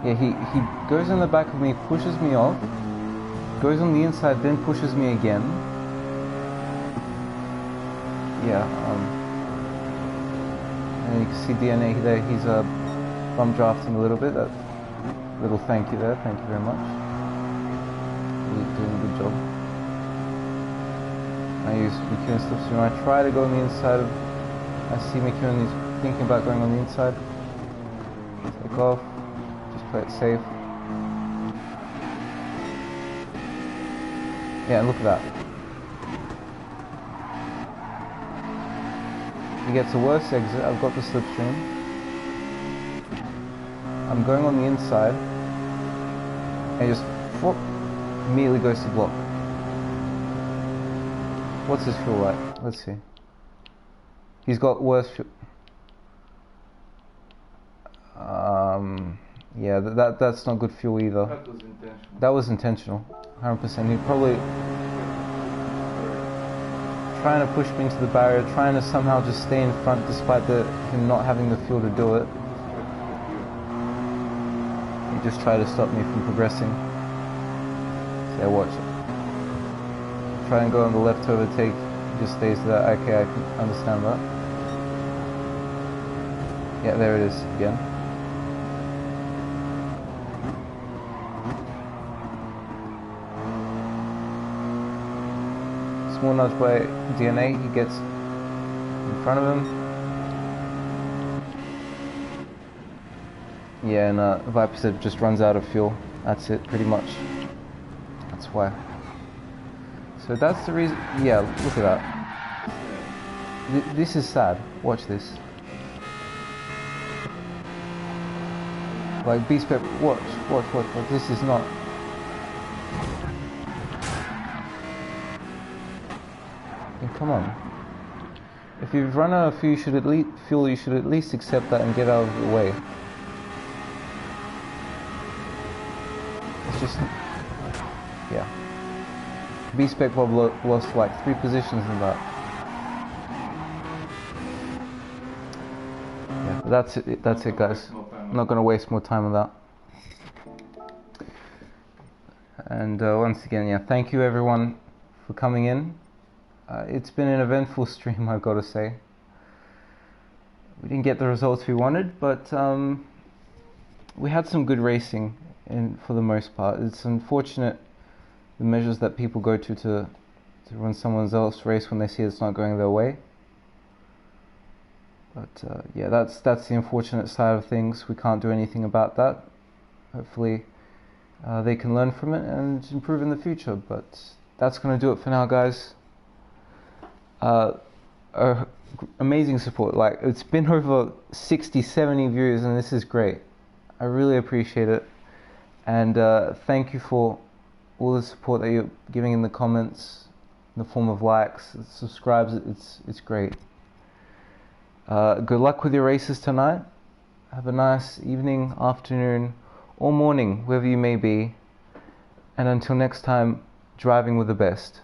Yeah, he goes in the back of me, pushes me off, goes on the inside, then pushes me again. Yeah, and you can see DNA there, he's bum drafting a little bit. That little thank you there, thank you very much. You're doing a good job. I use Mikiran slipstream. I try to go on the inside of, I see Mikiran is thinking about going on the inside. Take off, just play it safe. Yeah, and look at that. He gets a worse exit. I've got the slipstream. I'm going on the inside, and he just immediately goes to block. What's his fuel like? Let's see. He's got worse fuel. Yeah, that's not good fuel either. That was intentional. That was intentional, 100%. He probably trying to push me into the barrier, trying to somehow just stay in front despite him not having the fuel to do it. You just try to stop me from progressing. So yeah, watch it. Try and go on the left to overtake. He just stays there. Okay, I can understand that. Yeah, there it is again. Small nudge by DNA. He gets in front of him. Yeah, and Viper said just runs out of fuel. That's it, pretty much. That's why. So that's the reason. Yeah, look at that. This is sad. Watch this. Like Beast Pep, watch. This is not. Yeah, come on. If you've run out of fuel, you should at least accept that and get out of the way. It's just, yeah. B-Spec Bob lost like 3 positions in that. Yeah, but that's it guys. I'm not going to waste more time on that. And once again, yeah, thank you everyone for coming in. It's been an eventful stream, I've got to say. We didn't get the results we wanted, but we had some good racing for the most part. It's unfortunate the measures that people go to run someone else's race when they see it's not going their way. But yeah, that's the unfortunate side of things. We can't do anything about that. Hopefully they can learn from it and improve in the future. But that's going to do it for now, guys. Amazing support. Like, it's been over 60-70 views, and this is great. I really appreciate it. And thank you for all the support that you're giving in the comments, in the form of likes, subscribes. It's great. Good luck with your races tonight. Have a nice evening, afternoon, or morning, wherever you may be. And until next time, driving with the best.